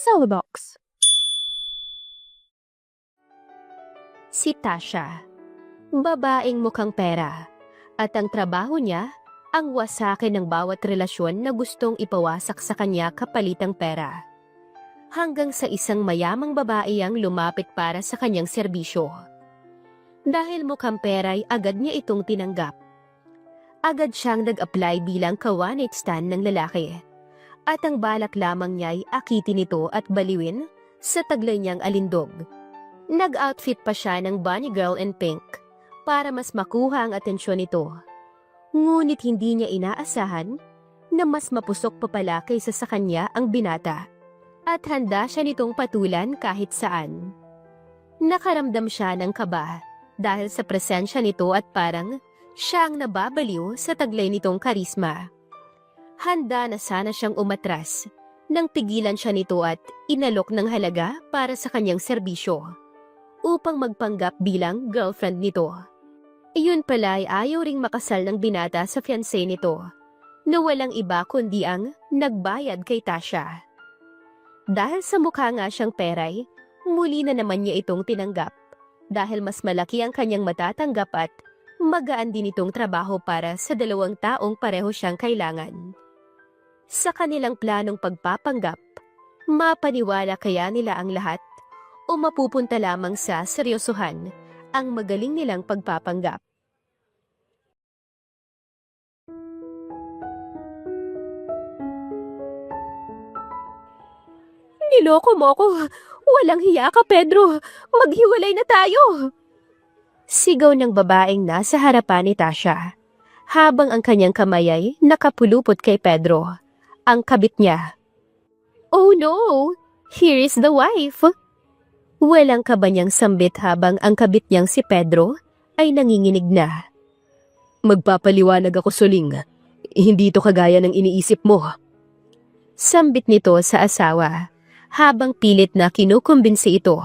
Cellbox. Si Tasha, babaeng mukhang pera, at ang trabaho niya, ang wasakin ng bawat relasyon na gustong ipawasak sa kanya kapalitang pera. Hanggang sa isang mayamang babae ang lumapit para sa kanyang serbisyo. Dahil mukhang pera ay agad niya itong tinanggap. Agad siyang nag-apply bilang ka-one-night stand ng lalaki. At ang balak lamang niya ay akitin ito at baliwin sa taglay niyang alindog. Nag-outfit pa siya ng bunny girl in pink para mas makuha ang atensyon nito. Ngunit hindi niya inaasahan na mas mapusok pa pala kaysa sa kanya ang binata. At handa siya nitong patulan kahit saan. Nakaramdam siya ng kaba dahil sa presensya nito at parang siya ang nababaliw sa taglay nitong karisma. Handa na sana siyang umatras nang pigilan siya nito at inalok ng halaga para sa kanyang serbisyo upang magpanggap bilang girlfriend nito. Iyon pala ay ayaw ring makasal ng binata sa fiancé nito na walang iba kundi ang nagbayad kay Tasha. Dahil sa mukha nga siyang peray, muli na naman niya itong tinanggap dahil mas malaki ang kanyang matatanggap at magaan din itong trabaho para sa dalawang taong pareho siyang kailangan. Sa kanilang planong pagpapanggap, mapaniwala kaya nila ang lahat o mapupunta lamang sa seryosohan ang magaling nilang pagpapanggap. Niloko mo ako! Walang hiya ka, Pedro! Maghiwalay na tayo! Sigaw ng babaeng nasa harapan ni Tasha, habang ang kanyang kamay ay nakapulupot kay Pedro, ang kabit niya. Oh no! Here is the wife! Walang kaba niyang sambit habang ang kabit niyang si Pedro ay nanginginig na. Magpapaliwanag ako, Suling. Hindi ito kagaya ng iniisip mo. Sambit nito sa asawa, habang pilit na kinukumbinsi ito.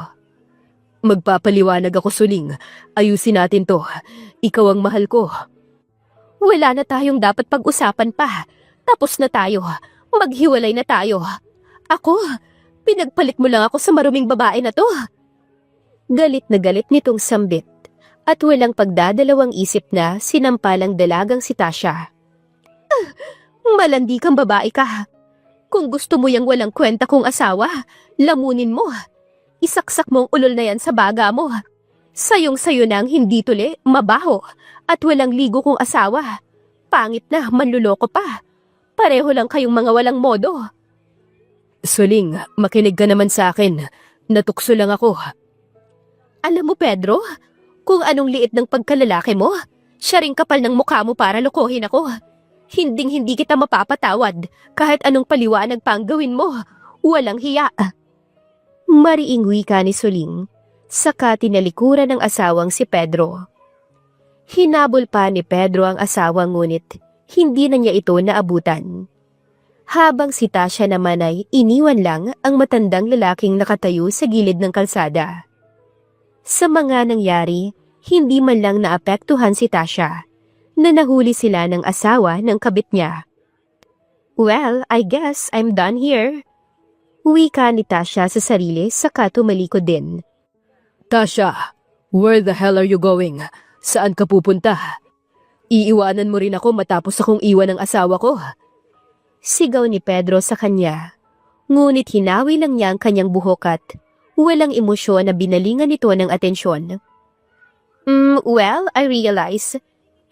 Magpapaliwanag ako, Suling. Ayusin natin to. Ikaw ang mahal ko. Wala na tayong dapat pag-usapan pa. Tapos na tayo. Maghiwalay na tayo. Ako, pinagpalit mo lang ako sa maruming babae na to. Galit na galit nitong sambit at walang pagdadalawang isip na sinampalang dalagang si Tasha. Malandi kang babae ka. Kung gusto mo yang walang kwenta kong asawa, lamunin mo. Isaksak mo ang ulol na yan sa baga mo. Sayong-sayo na ang hindi tuli, mabaho, at walang ligo kong asawa. Pangit na, manluloko pa. Pareho lang kayong mga walang modo. Suling, makinig ka naman sa akin. Natukso lang ako. Alam mo, Pedro, kung anong liit ng pagkalalaki mo, siya ring kapal ng mukha mo para lokohin ako. Hinding-hindi kita mapapatawad kahit anong paliwanag pa ang gawin mo. Walang hiya. Mariing wika ni Suling, saka tinalikuran ng asawang si Pedro. Hinabol pa ni Pedro ang asawa ngunit hindi na niya ito naabutan. Habang si Tasha naman ay iniwan lang ang matandang lalaking nakatayo sa gilid ng kalsada. Sa mga nangyari, hindi man lang naapektuhan si Tasha na nahuli sila ng asawa ng kabit niya. Well, I guess I'm done here. Wika ni Tasha sa sarili saka tumalikod din. Tasha, where the hell are you going? Saan ka pupunta? Iiwanan mo rin ako matapos akong iwan ng asawa ko. Sigaw ni Pedro sa kanya. Ngunit hinawi lang niya ang kanyang buhok at walang emosyon na binalingan nito ng atensyon. Well, I realize,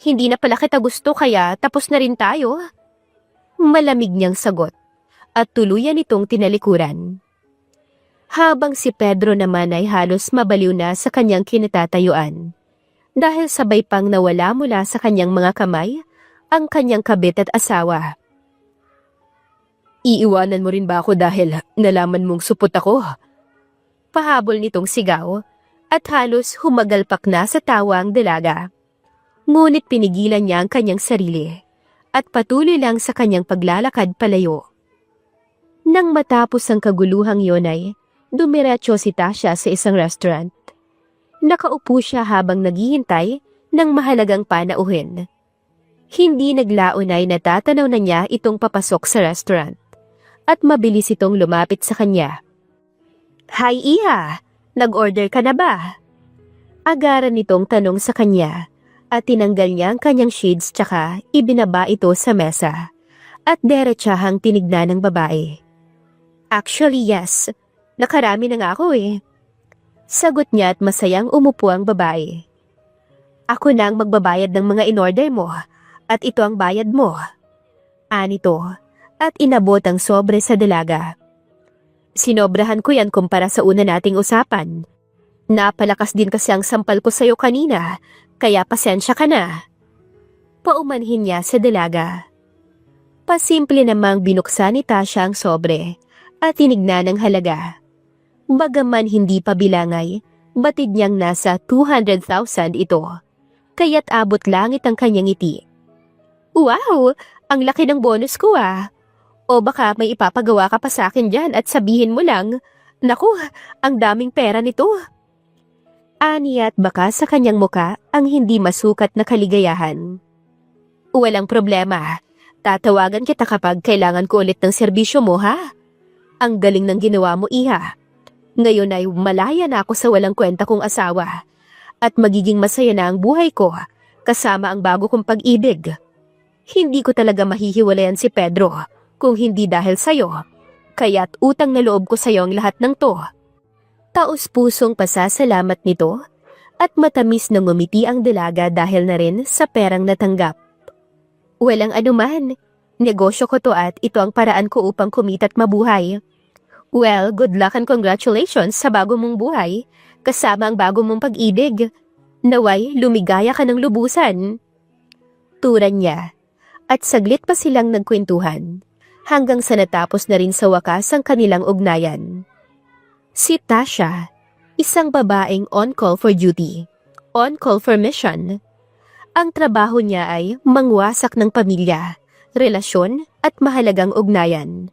hindi na pala kita gusto kaya tapos na rin tayo. Malamig niyang sagot at tuluyan itong tinalikuran. Habang si Pedro naman ay halos mabaliw na sa kanyang kinatatayuan dahil sabay pang nawala mula sa kanyang mga kamay ang kanyang kabit at asawa. Iiwanan mo rin ba ako dahil nalaman mong supot ako? Pahabol nitong sigaw at halos humagalpak na sa tawa ang dalaga. Ngunit pinigilan niya ang kanyang sarili at patuloy lang sa kanyang paglalakad palayo. Nang matapos ang kaguluhang yon ay dumiretso si Tasha sa isang restaurant. Nakaupo siya habang naghihintay ng mahalagang panauhin. Hindi naglaon ay natatanaw na niya itong papasok sa restaurant at mabilis itong lumapit sa kanya. Hi Iha, nag-order ka na ba? Agaran nitong tanong sa kanya at tinanggal niya ang kanyang shades tsaka ibinaba ito sa mesa at derechahang tinignan ng babae. Actually yes, nakarami na nga ako eh. Sagot niya at masayang umupo ang babae. Ako na ang magbabayad ng mga inorder mo at ito ang bayad mo. Anito at inabot ang sobre sa dalaga. Sinobrahan ko yan kumpara sa una nating usapan. Napalakas din kasi ang sampal ko sa'yo kanina, kaya pasensya ka na. Paumanhin niya sa dalaga. Pasimple namang binuksan ni Tasha ang sobre at tinignan ang halaga. Bagaman hindi pa bilangay, batid niyang nasa 200,000 ito. Kaya't abot langit ang kanyang ngiti. Wow! Ang laki ng bonus ko ah! O baka may ipapagawa ka pa sa akin dyan at sabihin mo lang, naku, ang daming pera nito. Ani at baka sa kanyang muka ang hindi masukat na kaligayahan. Walang problema. Tatawagan kita kapag kailangan ko ulit ng serbisyo mo ha? Ang galing ng ginawa mo Iha. Ngayon ay malaya na ako sa walang kwenta kong asawa. At magiging masaya na ang buhay ko kasama ang bago kong pag-ibig. Hindi ko talaga mahihiwalayan si Pedro kung hindi dahil sa'yo. Kaya't utang na loob ko sa'yo ang lahat ng to. Taos-pusong pasasalamat nito at matamis na ngumiti ang dalaga dahil na rin sa perang natanggap. Walang anuman. Negosyo ko to at ito ang paraan ko upang kumita't mabuhay. Well, good luck and congratulations sa bago mong buhay kasama ang bago mong pag-ibig. Naway, lumigaya ka ng lubusan. Turan niya. At saglit pa silang nagkwentuhan. Hanggang sa natapos na rin sa wakas ang kanilang ugnayan. Si Tasha, isang babaeng on-call for duty, on-call for mission. Ang trabaho niya ay mangwasak ng pamilya, relasyon at mahalagang ugnayan.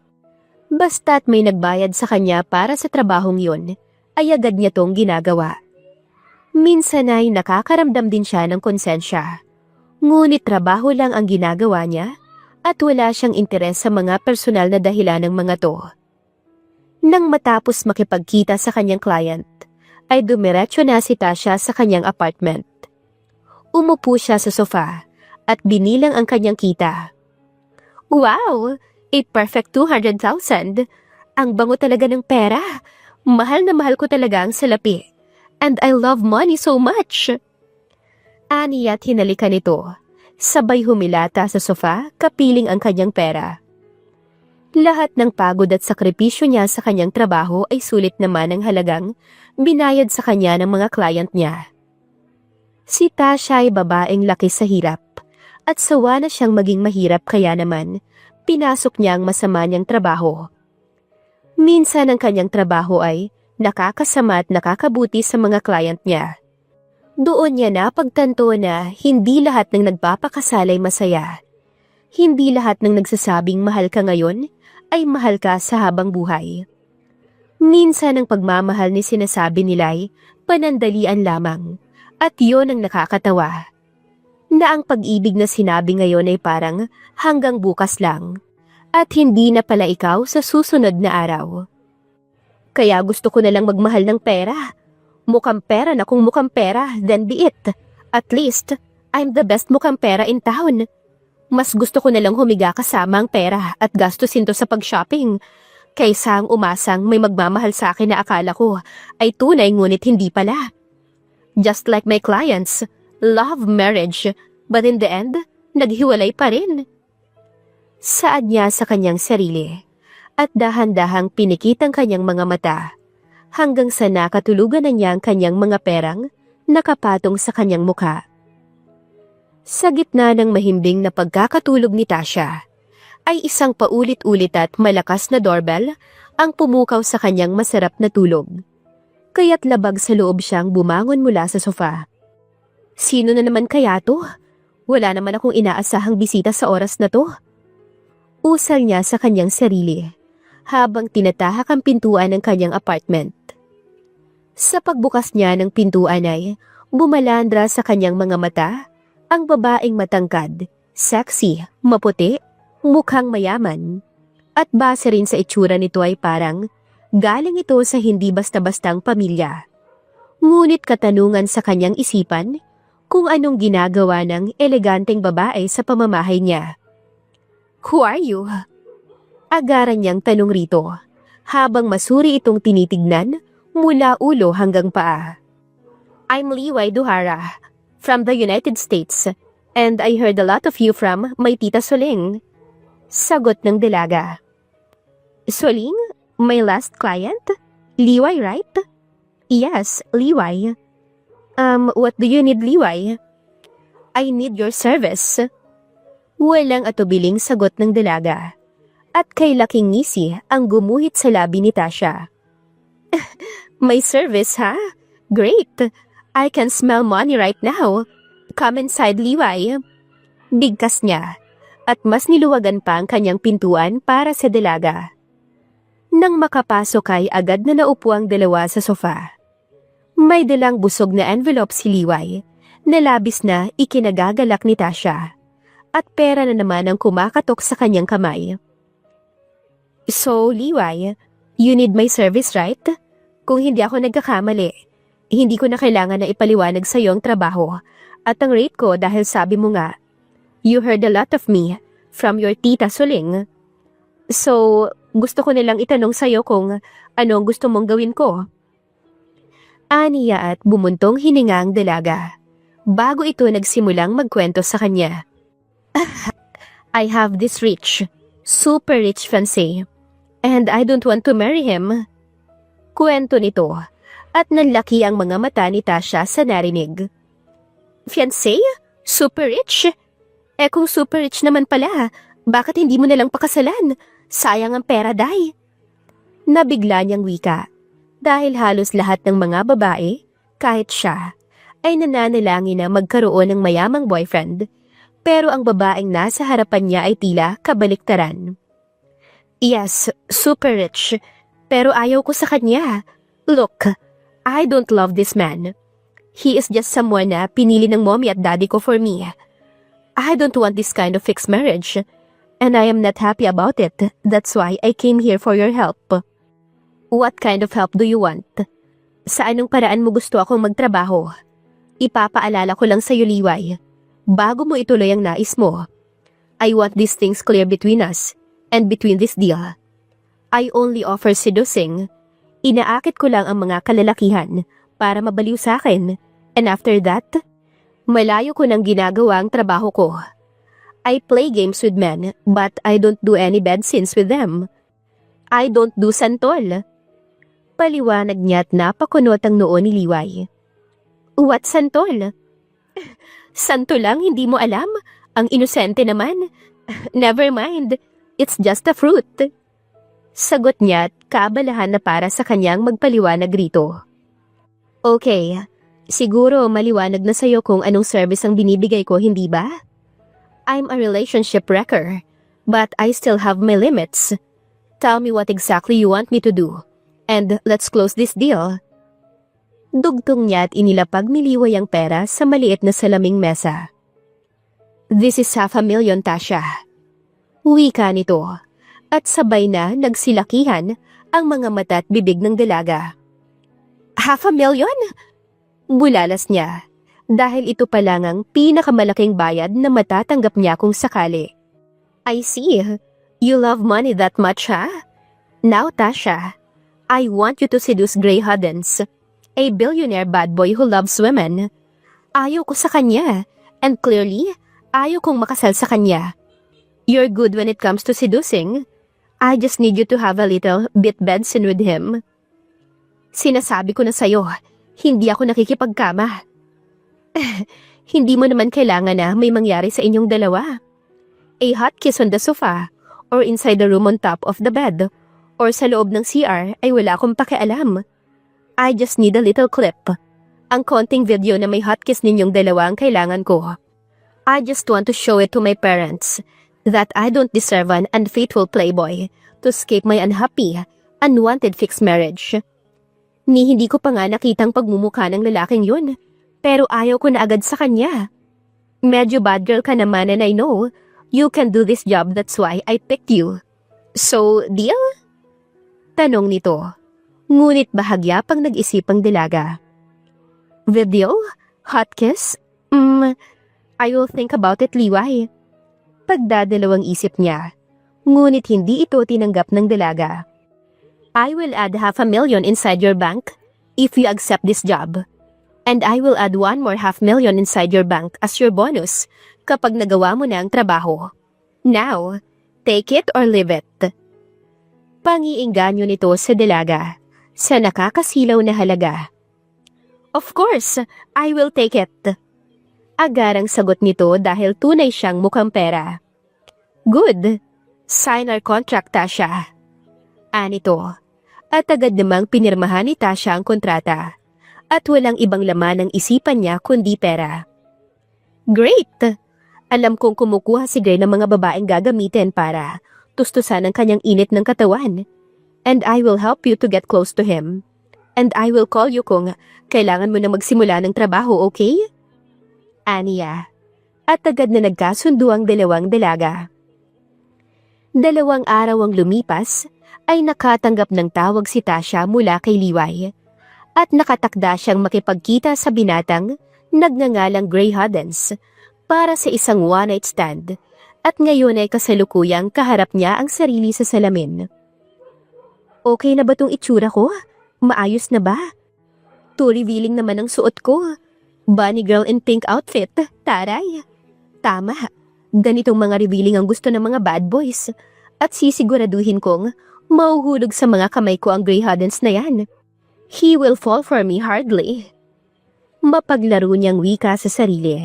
Basta't may nagbayad sa kanya para sa trabahong yun, ay agad niya tong ginagawa. Minsan ay nakakaramdam din siya ng konsensya. Ngunit trabaho lang ang ginagawa niya at wala siyang interes sa mga personal na dahilan ng mga to. Nang matapos makipagkita sa kanyang client, ay dumiretso na si Tasha sa kanyang apartment. Umupo siya sa sofa at binilang ang kanyang kita. Wow! A perfect 200,000! Ang bango talaga ng pera! Mahal na mahal ko talaga ang salapi. And I love money so much! Ani at hinalikan nito. Sabay humilata sa sofa, kapiling ang kanyang pera. Lahat ng pagod at sakripisyo niya sa kanyang trabaho ay sulit naman ang halagang binayad sa kanya ng mga client niya. Si Tasha ay babaeng laki sa hirap at sawa na siyang maging mahirap kaya naman pinasok niya ang masama niyang trabaho. Minsan ang kanyang trabaho ay nakakasama at nakakabuti sa mga client niya. Doon niya napagtanto na hindi lahat ng nagpapakasalay masaya. Hindi lahat ng nagsasabing mahal ka ngayon ay mahal ka sa habang buhay. Minsan ang pagmamahal ni sinasabi nila ay panandalian lamang at yon ang nakakatawa. Na ang pag-ibig na sinabi ngayon ay parang hanggang bukas lang at hindi na pala ikaw sa susunod na araw. Kaya gusto ko na lang magmahal ng pera. Mukhang pera na kung mukhang pera, then be it. At least, I'm the best mukhang pera in town. Mas gusto ko na lang humiga kasama ang pera at gastusin to sa pag-shopping. Kaysa ang umasang may magmamahal sa akin na akala ko ay tunay ngunit hindi pala. Just like my clients, love marriage, but in the end, naghiwalay pa rin. Saad niya sa kanyang sarili at dahan-dahang pinikit ang kanyang mga mata. Hanggang sa nakatulugan na niya ang kanyang mga perang nakapatong sa kanyang mukha. Sa gitna ng mahimbing na pagkakatulog ni Tasha, ay isang paulit-ulit at malakas na doorbell ang pumukaw sa kanyang masarap na tulog. Kaya't labag sa loob siyang bumangon mula sa sofa. Sino na naman kaya to? Wala naman akong inaasahang bisita sa oras na to. Usal niya sa kanyang sarili habang tinatahak ang pintuan ng kanyang apartment. Sa pagbukas niya ng pintuan ay bumalandra sa kanyang mga mata ang babaeng matangkad, sexy, maputi, mukhang mayaman. At base rin sa itsura nito ay parang Galing ito sa hindi basta-bastang pamilya. Ngunit katanungan sa kanyang isipan kung anong ginagawa ng eleganteng babae sa pamamahay niya. Who are you? Agaran niyang tanong rito, habang masuri itong tinitignan mula ulo hanggang paa. I'm Liway Duhara, from the United States, and I heard a lot of you from my tita Soling. Sagot ng dalaga. Soling? My last client? Liway, right? Yes, Liway. What do you need, Liway? I need your service. Walang atubiling sagot ng dalaga. At kay laking ngisi ang gumuhit sa labi ni Tasha. My service, ha? Great. I can smell money right now. Come inside, Liway. Bigkas niya. At mas niluwagan pa ang kanyang pintuan para sa dalaga. Nang makapasok ay agad na naupo ang dalawa sa sofa. May dalang busog na envelope si Liway na labis na ikinagagalak ni Tasha at pera na naman ang kumakatok sa kanyang kamay. So, Liway, you need my service, right? Kung hindi ako nagkakamali, hindi ko na kailangan na ipaliwanag sa iyong trabaho at ang rate ko dahil sabi mo nga, you heard a lot of me from your tita Soling. So, gusto ko nilang itanong sa'yo kung ano ang gusto mong gawin ko. Aniya at bumuntong hininga ang dalaga, bago ito nagsimulang magkwento sa kanya. I have this rich, super rich fiancé, and I don't want to marry him. Kwento nito, at nanlaki ang mga mata ni Tasha sa narinig. Fiancé? Super rich? Eh kung super rich naman pala, bakit hindi mo nalang pakasalan? Sayang ang pera, day. Nabigla niyang wika. Dahil halos lahat ng mga babae, kahit siya, ay nananalangin na magkaroon ng mayamang boyfriend, pero ang babaeng nasa harapan niya ay tila kabaliktaran. Yes, super rich, pero ayaw ko sa kanya. Look, I don't love this man. He is just someone na pinili ng mommy at daddy ko for me. I don't want this kind of fixed marriage, and I am not happy about it. That's why I came here for your help. What kind of help do you want? Sa anong paraan mo gusto akong magtrabaho? Ipapaalala ko lang sa'yo, Liway, bago mo ituloy ang nais mo. I want these things clear between us, and between this deal. I only offer seducing. Inaakit ko lang ang mga kalalakihan para mabaliw sa akin, and after that, malayo ko nang ginagawa ang trabaho ko. I play games with men, but I don't do any bad sins with them. I don't do santol. Paliwanag niya at napakunot ang noo ni Liway. What santol? Santo lang, hindi mo alam? Ang inosente naman. Never mind, it's just a fruit. Sagot niya at kaabalahan na para sa kanyang magpaliwanag rito. Okay, siguro maliwanag na sa'yo kung anong service ang binibigay ko, hindi ba? I'm a relationship wrecker, but I still have my limits. Tell me what exactly you want me to do. And let's close this deal. Dugtong niya at inilapag ni Liway ang pera sa maliit na salaming mesa. This is $500,000, Tasha. Wika nito, at sabay na nagsilakihan ang mga mata at bibig ng dalaga. $500,000? Bulalas niya, dahil ito pa lang ang pinakamalaking bayad na matatanggap niya kung sakali. I see. You love money that much, ha? Now, Tasha, I want you to seduce Gray Huddens, a billionaire bad boy who loves women. Ayaw ko sa kanya, and clearly, ayaw kong makasal sa kanya. You're good when it comes to seducing. I just need you to have a little bit Benson with him. Sinasabi ko na sa'yo, hindi ako nakikipagkama. Hindi mo naman kailangan na may mangyari sa inyong dalawa. A hot kiss on the sofa, or inside the room on top of the bed, or sa loob ng CR ay wala akong pakialam. I just need a little clip. Ang konting video na may hot kiss ninyong dalawa ang kailangan ko. I just want to show it to my parents that I don't deserve an unfaithful playboy to escape my unhappy, unwanted fixed marriage. Ni hindi ko pa nga nakitang pagmumukha ng lalaking yun, pero ayaw ko na agad sa kanya. Medyo bad girl ka naman and I know you can do this job, that's why I picked you. So, deal? Tanong nito, Ngunit bahagya pang nag-isip ang dalaga. Video? Hot kiss? I will think about it, Liway. Pagdadalawang isip niya, ngunit hindi ito tinanggap ng dalaga. I will add 500,000 inside your bank if you accept this job. And I will add one more 500,000 inside your bank as your bonus kapag nagawa mo na ang trabaho. Now, take it or leave it. Pangiingganyo nito sa dalaga sa nakakasilaw na halaga. Of course, I will take it. Agarang sagot nito dahil tunay siyang mukhang pera. Good. Sign our contract, Tasha. Anito. At agad namang pinirmahan ni Tasha ang kontrata. At walang ibang laman ng isipan niya kundi pera. Great! Alam kong kumukuha si Gray ng mga babaeng gagamitin para tustusan ang kanyang init ng katawan. And I will help you to get close to him. And I will call you kung kailangan mo na magsimula ng trabaho, okay? Aniya. At agad na nagkasundo ang dalawang dalaga. 2 araw ang lumipas ay nakatanggap ng tawag si Tasha mula kay Liway. At nakatakda siyang makipagkita sa binatang nagngangalang Gray Hodens para sa isang one-night stand at ngayon ay kasalukuyang kaharap niya ang sarili sa salamin. Okay na ba tong itsura ko? Maayos na ba? Too revealing naman ang suot ko. Bunny girl in pink outfit, taray. Tama, ganitong mga revealing ang gusto ng mga bad boys at sisiguraduhin kong mauhulog sa mga kamay ko ang Gray Hodens na yan. He will fall for me hardly. Mapaglaro niyang wika sa sarili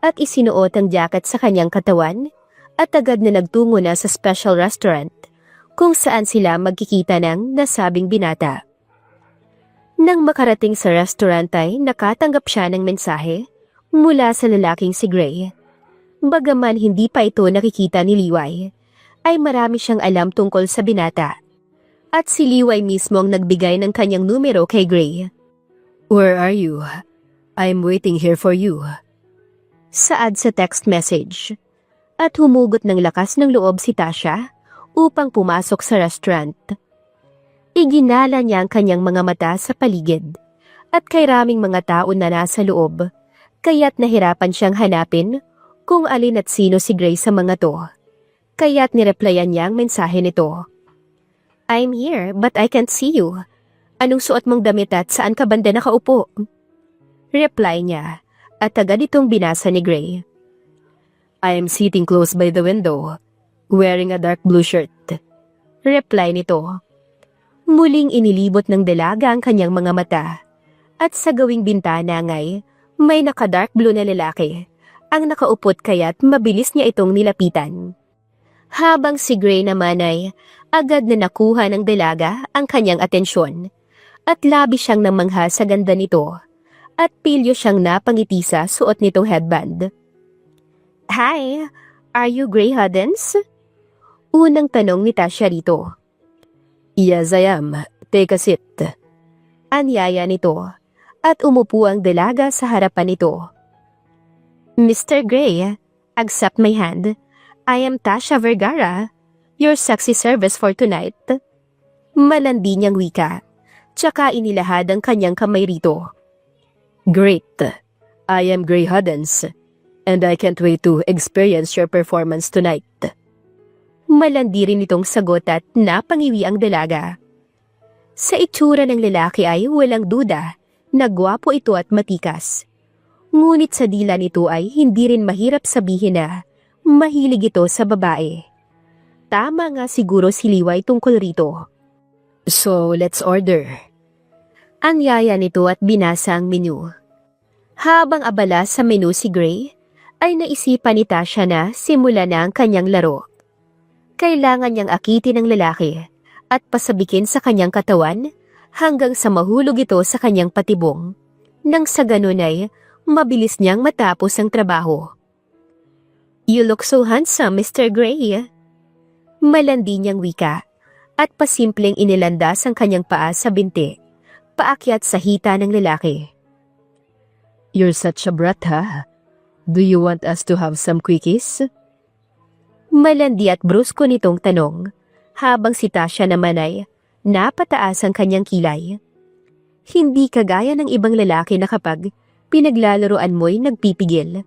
at isinuot ang jacket sa kanyang katawan at agad na nagtungo na sa special restaurant kung saan sila magkikita ng nasabing binata. Nang makarating sa restaurant ay nakatanggap siya ng mensahe mula sa lalaking si Gray. Bagaman hindi pa ito nakikita ni Liway, ay marami siyang alam tungkol sa binata. At si Liway mismo ang nagbigay ng kanyang numero kay Gray. Where are you? I'm waiting here for you. Saad sa text message. At humugot ng lakas ng loob si Tasha upang pumasok sa restaurant. Iginala niya ang kanyang mga mata sa paligid at kay raming mga tao na nasa loob, kaya't nahirapan siyang hanapin kung alin at sino si Gray sa mga to. Kaya't nireplyan niya ang mensahe nito. I'm here, but I can't see you. Anong suot mong damit at saan ka banda nakaupo? Reply niya, at agad itong binasa ni Gray. I am sitting close by the window, wearing a dark blue shirt. Reply nito. Muling inilibot ng dalaga ang kanyang mga mata, at sa gawing bintana nga'y may naka-dark blue na lalaki, ang nakaupot kaya't mabilis niya itong nilapitan. Habang si Gray naman ay agad na nakuha ng dalaga ang kanyang atensyon at labis siyang namangha sa ganda nito at pilyo siyang napangiti sa suot nitong headband. Hi, are you Gray Hodens? Unang tanong ni Tasha rito. Yes, I am. Take a seat. Anyaya nito at umupo ang dalaga sa harapan nito. Mr. Gray, accept my hand. I am Tasha Vergara, your sexy service for tonight. Malandi niyang wika, tsaka inilahad ang kanyang kamay rito. Great, I am Gray Hodens, and I can't wait to experience your performance tonight. Malandi rin itong sagot at napangiwi ang dalaga. Sa itsura ng lalaki ay walang duda na gwapo ito at matikas. Ngunit sa dila nito ay hindi rin mahirap sabihin na mahilig ito sa babae. Tama nga siguro si Liway tungkol rito. So, let's order. Anyaya nito at binasa ang menu. Habang abala sa menu si Gray, ay naisipan ni Tasha na simula na ang kanyang laro. Kailangan niyang akitin ang lalaki at pasabikin sa kanyang katawan hanggang sa mahulog ito sa kanyang patibong. Nang sa ganun ay mabilis niyang matapos ang trabaho. You look so handsome, Mr. Gray. Malandi niyang wika at pasimpleng inilandas ang kanyang paa sa binti, paakyat sa hita ng lalaki. You're such a brat, ha? Do you want us to have some quickies? Malandi at brusko nitong tanong, habang si Tasha naman ay Napataas ang kanyang kilay. Hindi kagaya ng ibang lalaki na kapag pinaglalaroan mo'y nagpipigil.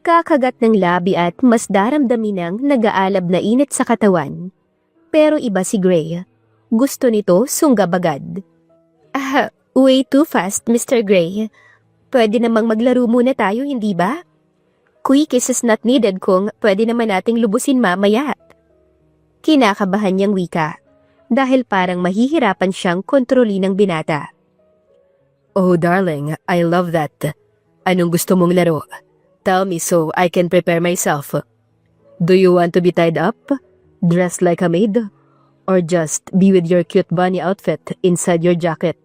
Kakagat ng labi at mas daramdamin ng nag-aalab na init sa katawan. Pero iba si Gray. Gusto nito sunggab-agad. Way too fast, Mr. Gray. Pwede namang maglaro muna tayo, hindi ba? Quick is not needed kung pwede naman nating lubusin mamaya. Kinakabahan niyang wika dahil parang mahihirapan siyang kontrolin ng binata. Oh darling, I love that. Anong gusto mong laro? Tell me so I can prepare myself. Do you want to be tied up? Dressed like a maid? Or just be with your cute bunny outfit inside your jacket?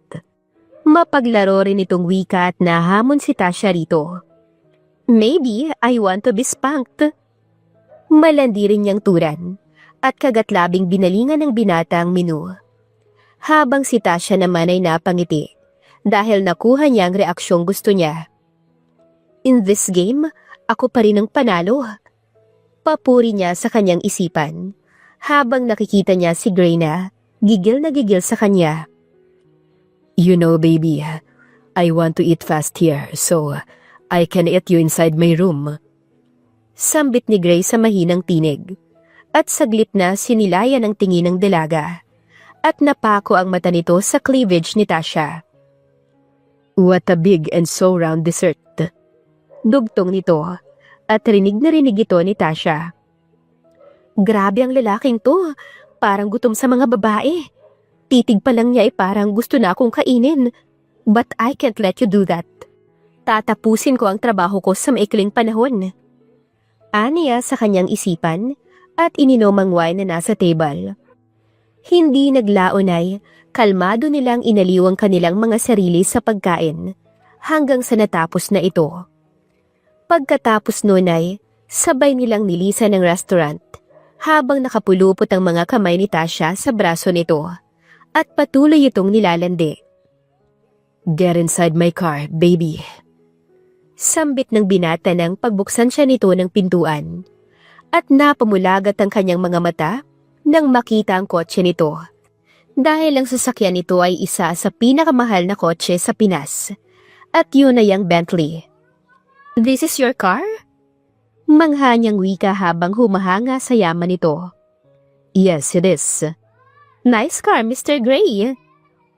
Mapaglaro rin itong wika at nahamon si Tasha rito. Maybe I want to be spanked. Malandi rin niyang turan at kagatlabing binalingan ng binata ang menu. Habang si Tasha naman ay napangiti dahil nakuha niya ang reaksyong gusto niya. In this game, ako pa rin ang panalo. Papuri niya sa kanyang isipan habang nakikita niya si Gray na gigil sa kanya. You know baby, I want to eat fast here so I can eat you inside my room. Sambit ni Gray sa mahinang tinig at saglit na sinilayan ang tingin ng dalaga at napako ang mata nito sa cleavage ni Tasha. What a big and so round dessert. Dugtong nito at rinig na rinig ito ni Tasha. Grabe ang lalaking to, parang gutom sa mga babae. Titig pa lang niya ay parang gusto na akong kainin. But I can't let you do that. Tatapusin ko ang trabaho ko sa maikling panahon. Aniya sa kanyang isipan at ininom ang wine na nasa table. Hindi naglaon ay kalmado nilang inaliw ang kanilang mga sarili sa pagkain hanggang sa natapos na ito. Pagkatapos nun ay sabay nilang nilisan ng restaurant habang nakapulupot ang mga kamay ni Tasha sa braso nito at patuloy itong nilalandi. Get inside my car, baby. Sambit ng binata nang pagbuksan siya nito ng pintuan at napamulagat ang kanyang mga mata nang makita ang kotse nito. Dahil ang sasakyan nito ay isa sa pinakamahal na kotse sa Pinas at yun ay ang Bentley. This is your car? Mangha niyang wika habang humahanga sa yaman nito. Yes, it is. Nice car, Mr. Gray.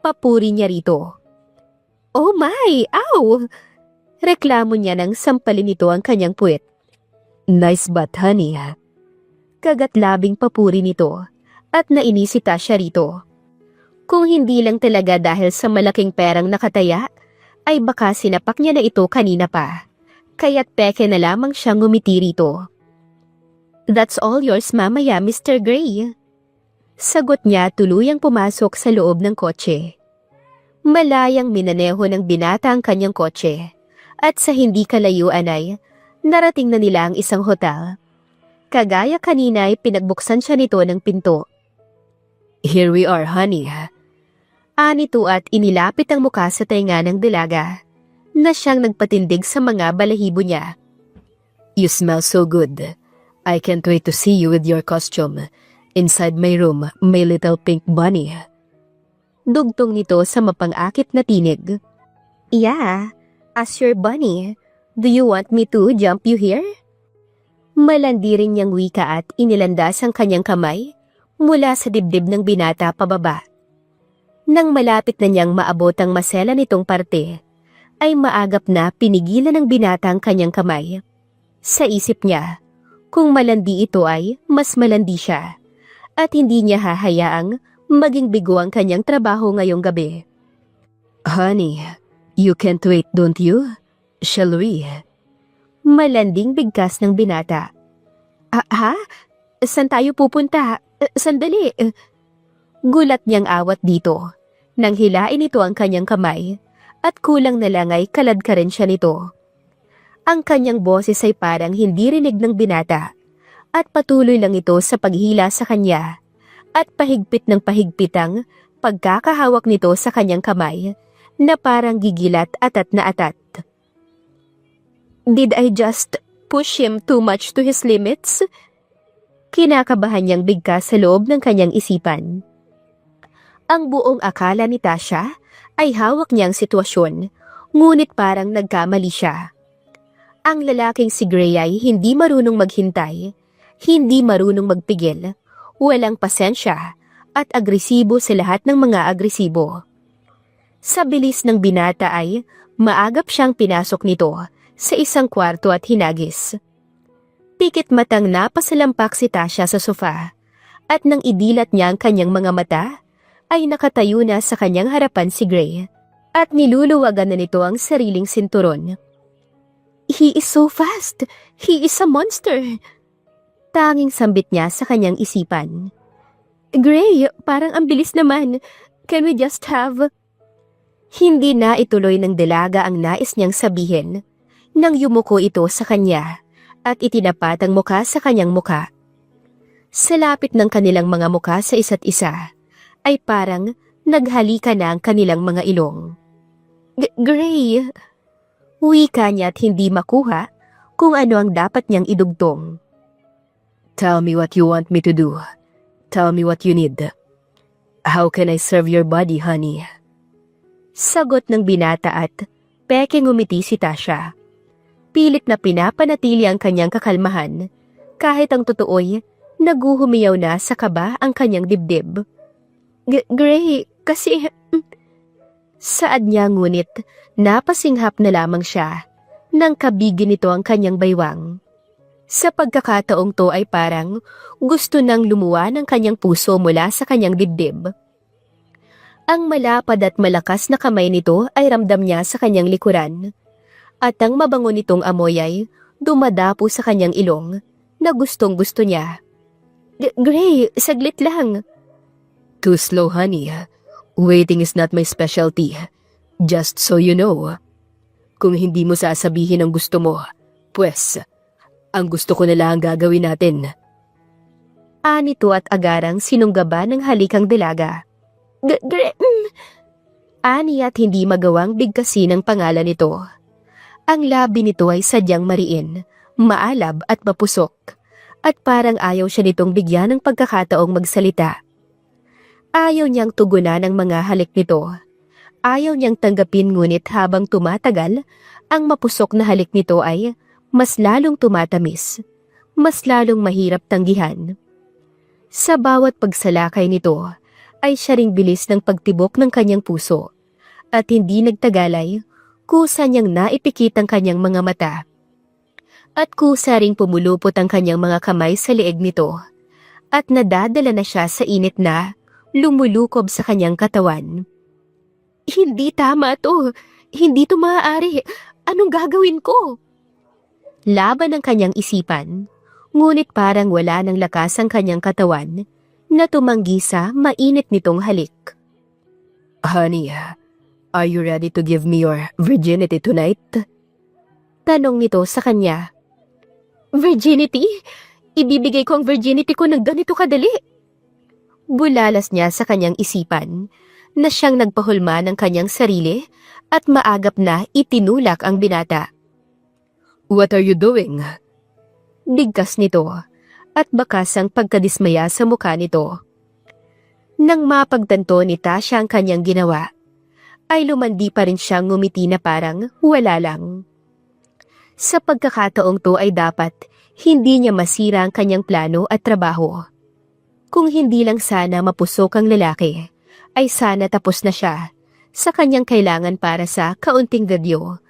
Papuri niya rito. Oh my! Ow! Reklamo niya nang sampalin nito ang kanyang puwet. Nice butt, honey. Kagatlabing papuri nito at nainisita siya rito. Kung hindi lang talaga dahil sa malaking perang nakataya, ay baka sinapak niya na ito kanina pa. Kaya't peke na lamang siyang ngumiti rito. That's all yours mamaya, Mr. Gray. Sagot niya tuluyang pumasok sa loob ng kotse. Malayang minaneho ng binata ang kanyang kotse at sa hindi kalayuan ay narating na nila ang isang hotel. Kagaya kanina ay pinagbuksan siya nito ng pinto. Here we are, honey. Anito at inilapit ang muka sa tainga ng dalaga na siyang nagpatindig sa mga balahibo niya. You smell so good. I can't wait to see you with your costume. Inside my room, my little pink bunny. Dugtong nito sa mapang-akit na tinig. Yeah, as your bunny, do you want me to jump you here? Malandi rin niyang wika at inilandas ang kanyang kamay mula sa dibdib ng binata pababa. Nang malapit na niyang maabot ang masela nitong parte, ay maagap na pinigilan ng binata ang kanyang kamay. Sa isip niya, kung malandi ito ay mas malandi siya at hindi niya hahayaang maging bigo ang kanyang trabaho ngayong gabi. Honey, you can't wait, don't you? Shall we? Malanding bigkas ng binata. Ha? Saan tayo pupunta? Sandali. Gulat niyang awat dito nang hilain ito ang kanyang kamay at kulang na lang ay kalad ka rin siya nito. Ang kanyang boses ay parang hindi rinig ng binata at patuloy lang ito sa paghila sa kanya at pahigpit ng pahigpit ang pagkakahawak nito sa kanyang kamay na parang gigilat atat na atat. Did I just push him too much to his limits? Kinakabahan niyang bigkas sa loob ng kanyang isipan. Ang buong akala ni Tasha ay hawak niyang sitwasyon, ngunit parang nagkamali siya. Ang lalaking si Gray ay hindi marunong maghintay, hindi marunong magpigil, walang pasensya, at agresibo sa lahat ng mga agresibo. Sa bilis ng binata ay maagap siyang pinasok nito sa isang kwarto at hinagis. Pikit matang napasalampak si Tasha sa sofa, at nang idilat niya ang kanyang mga mata, ay nakatayo na sa kanyang harapan si Gray, at niluluwagan na nito ang sariling sinturon. He is so fast! He is a monster! Tanging sambit niya sa kanyang isipan. Gray, parang ang bilis naman. Can we just have... Hindi na ituloy ng dalaga ang nais niyang sabihin nang yumuko ito sa kanya at itinapat ang muka sa kanyang muka. Sa lapit ng kanilang mga muka sa isa't isa, ay parang naghalika na ang kanilang mga ilong. Gray, wika niya at hindi makuha kung ano ang dapat niyang idugtong. Tell me what you want me to do. Tell me what you need. How can I serve your body, honey? Sagot ng binata at peke ngumiti si Tasha. Pilit na pinapanatili ang kanyang kakalmahan, kahit ang totoo'y naguhumiyaw na sa kaba ang kanyang dibdib. Gray, kasi... Saad niya ngunit napasinghap na lamang siya nang kabigin nito ang kanyang baywang. Sa pagkakataong to ay parang gusto nang lumuwa ng kanyang puso mula sa kanyang dibdib. Ang malapad at malakas na kamay nito ay ramdam niya sa kanyang likuran, at ang mabango nitong amoy ay dumadapo sa kanyang ilong na gustong-gusto niya. Gray, saglit lang. Too slow, honey. Waiting is not my specialty. Just so you know. Kung hindi mo sasabihin ang gusto mo, pues, ang gusto ko na lang gagawin natin. Anito at agarang sinunggaba ng halikang dalaga. Ani at hindi magawang bigkasin ang pangalan nito. Ang labi nito ay sadyang mariin, maalab at mapusok, at parang ayaw siya nitong bigyan ng pagkakataong magsalita. Ayaw niyang tugunan ang mga halik nito. Ayaw niyang tanggapin ngunit habang tumatagal, ang mapusok na halik nito ay mas lalong tumatamis, mas lalong mahirap tanggihan. Sa bawat pagsalakay nito, ay siya ring bilis ng pagtibok ng kanyang puso, at hindi nagtagalay, kusa niyang naipikit ang kanyang mga mata. At kusa ring pumulupot ang kanyang mga kamay sa leeg nito, at nadadala na siya sa init na lumulukob sa kanyang katawan. Hindi tama to. Hindi to maaari. Anong gagawin ko? Laban ang kanyang isipan, ngunit parang wala ng lakas ang kanyang katawan na tumanggi sa mainit nitong halik. Honey, are you ready to give me your virginity tonight? Tanong nito sa kanya. Virginity? Ibibigay ko ang virginity ko ng ganito kadali. Bulalas niya sa kanyang isipan na siyang nagpahulma ng kanyang sarili at maagap na itinulak ang binata. What are you doing? Bigkas nito at bakas ang pagkadismaya sa mukha nito. Nang mapagtanto ni Tasha ang kanyang ginawa, ay lumandi pa rin siyang ngumiti na parang wala lang. Sa pagkakataong to ay dapat hindi niya masira ang kanyang plano at trabaho. Kung hindi lang sana mapusok ang lalaki, ay sana tapos na siya sa kanyang kailangan para sa kaunting gadyo,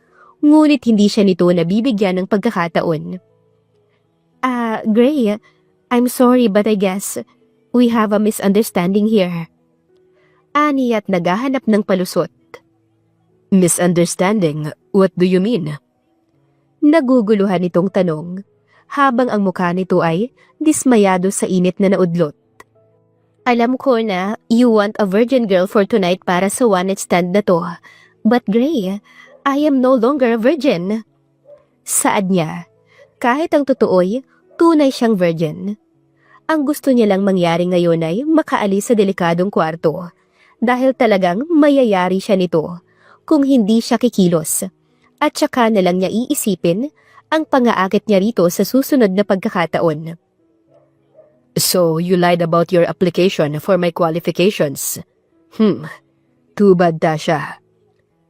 ngunit hindi siya nito nabibigyan ng pagkakataon. Gray, I'm sorry but I guess we have a misunderstanding here. Ani at naghahanap ng palusot. Misunderstanding? What do you mean? Naguguluhan itong tanong, habang ang mukha nito ay dismayado sa init na naudlot. Alam ko na you want a virgin girl for tonight para sa one-night stand na to. But Gray, I am no longer a virgin. Saad niya, kahit ang totoo'y tunay siyang virgin. Ang gusto niya lang mangyari ngayon ay makaalis sa delikadong kwarto dahil talagang mayayari siya nito kung hindi siya kikilos at saka na lang niya iisipin ang pang-aakit niya rito sa susunod na pagkakataon. So, you lied about your application for my qualifications. Too bad, Tasha.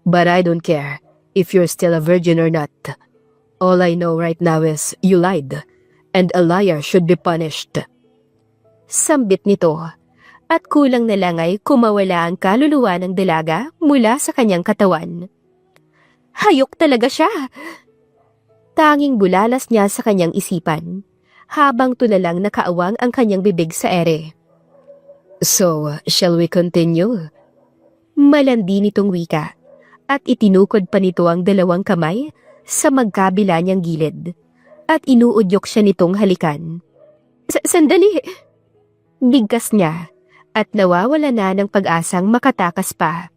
But I don't care if you're still a virgin or not. All I know right now is you lied, and a liar should be punished. Sambit nito, at kulang na lang ay kumawala ang kaluluwa ng dalaga mula sa kanyang katawan. Hayok talaga siya! Tanging bulalas niya sa kanyang isipan, habang tulalang nakaawang ang kanyang bibig sa ere. So, shall we continue? Malandi nitong wika, at itinukod pa nito ang dalawang kamay sa magkabila niyang gilid, at inuudyok siya nitong halikan. Sandali! Bigkas niya, at nawawala na ng pag-asang makatakas pa.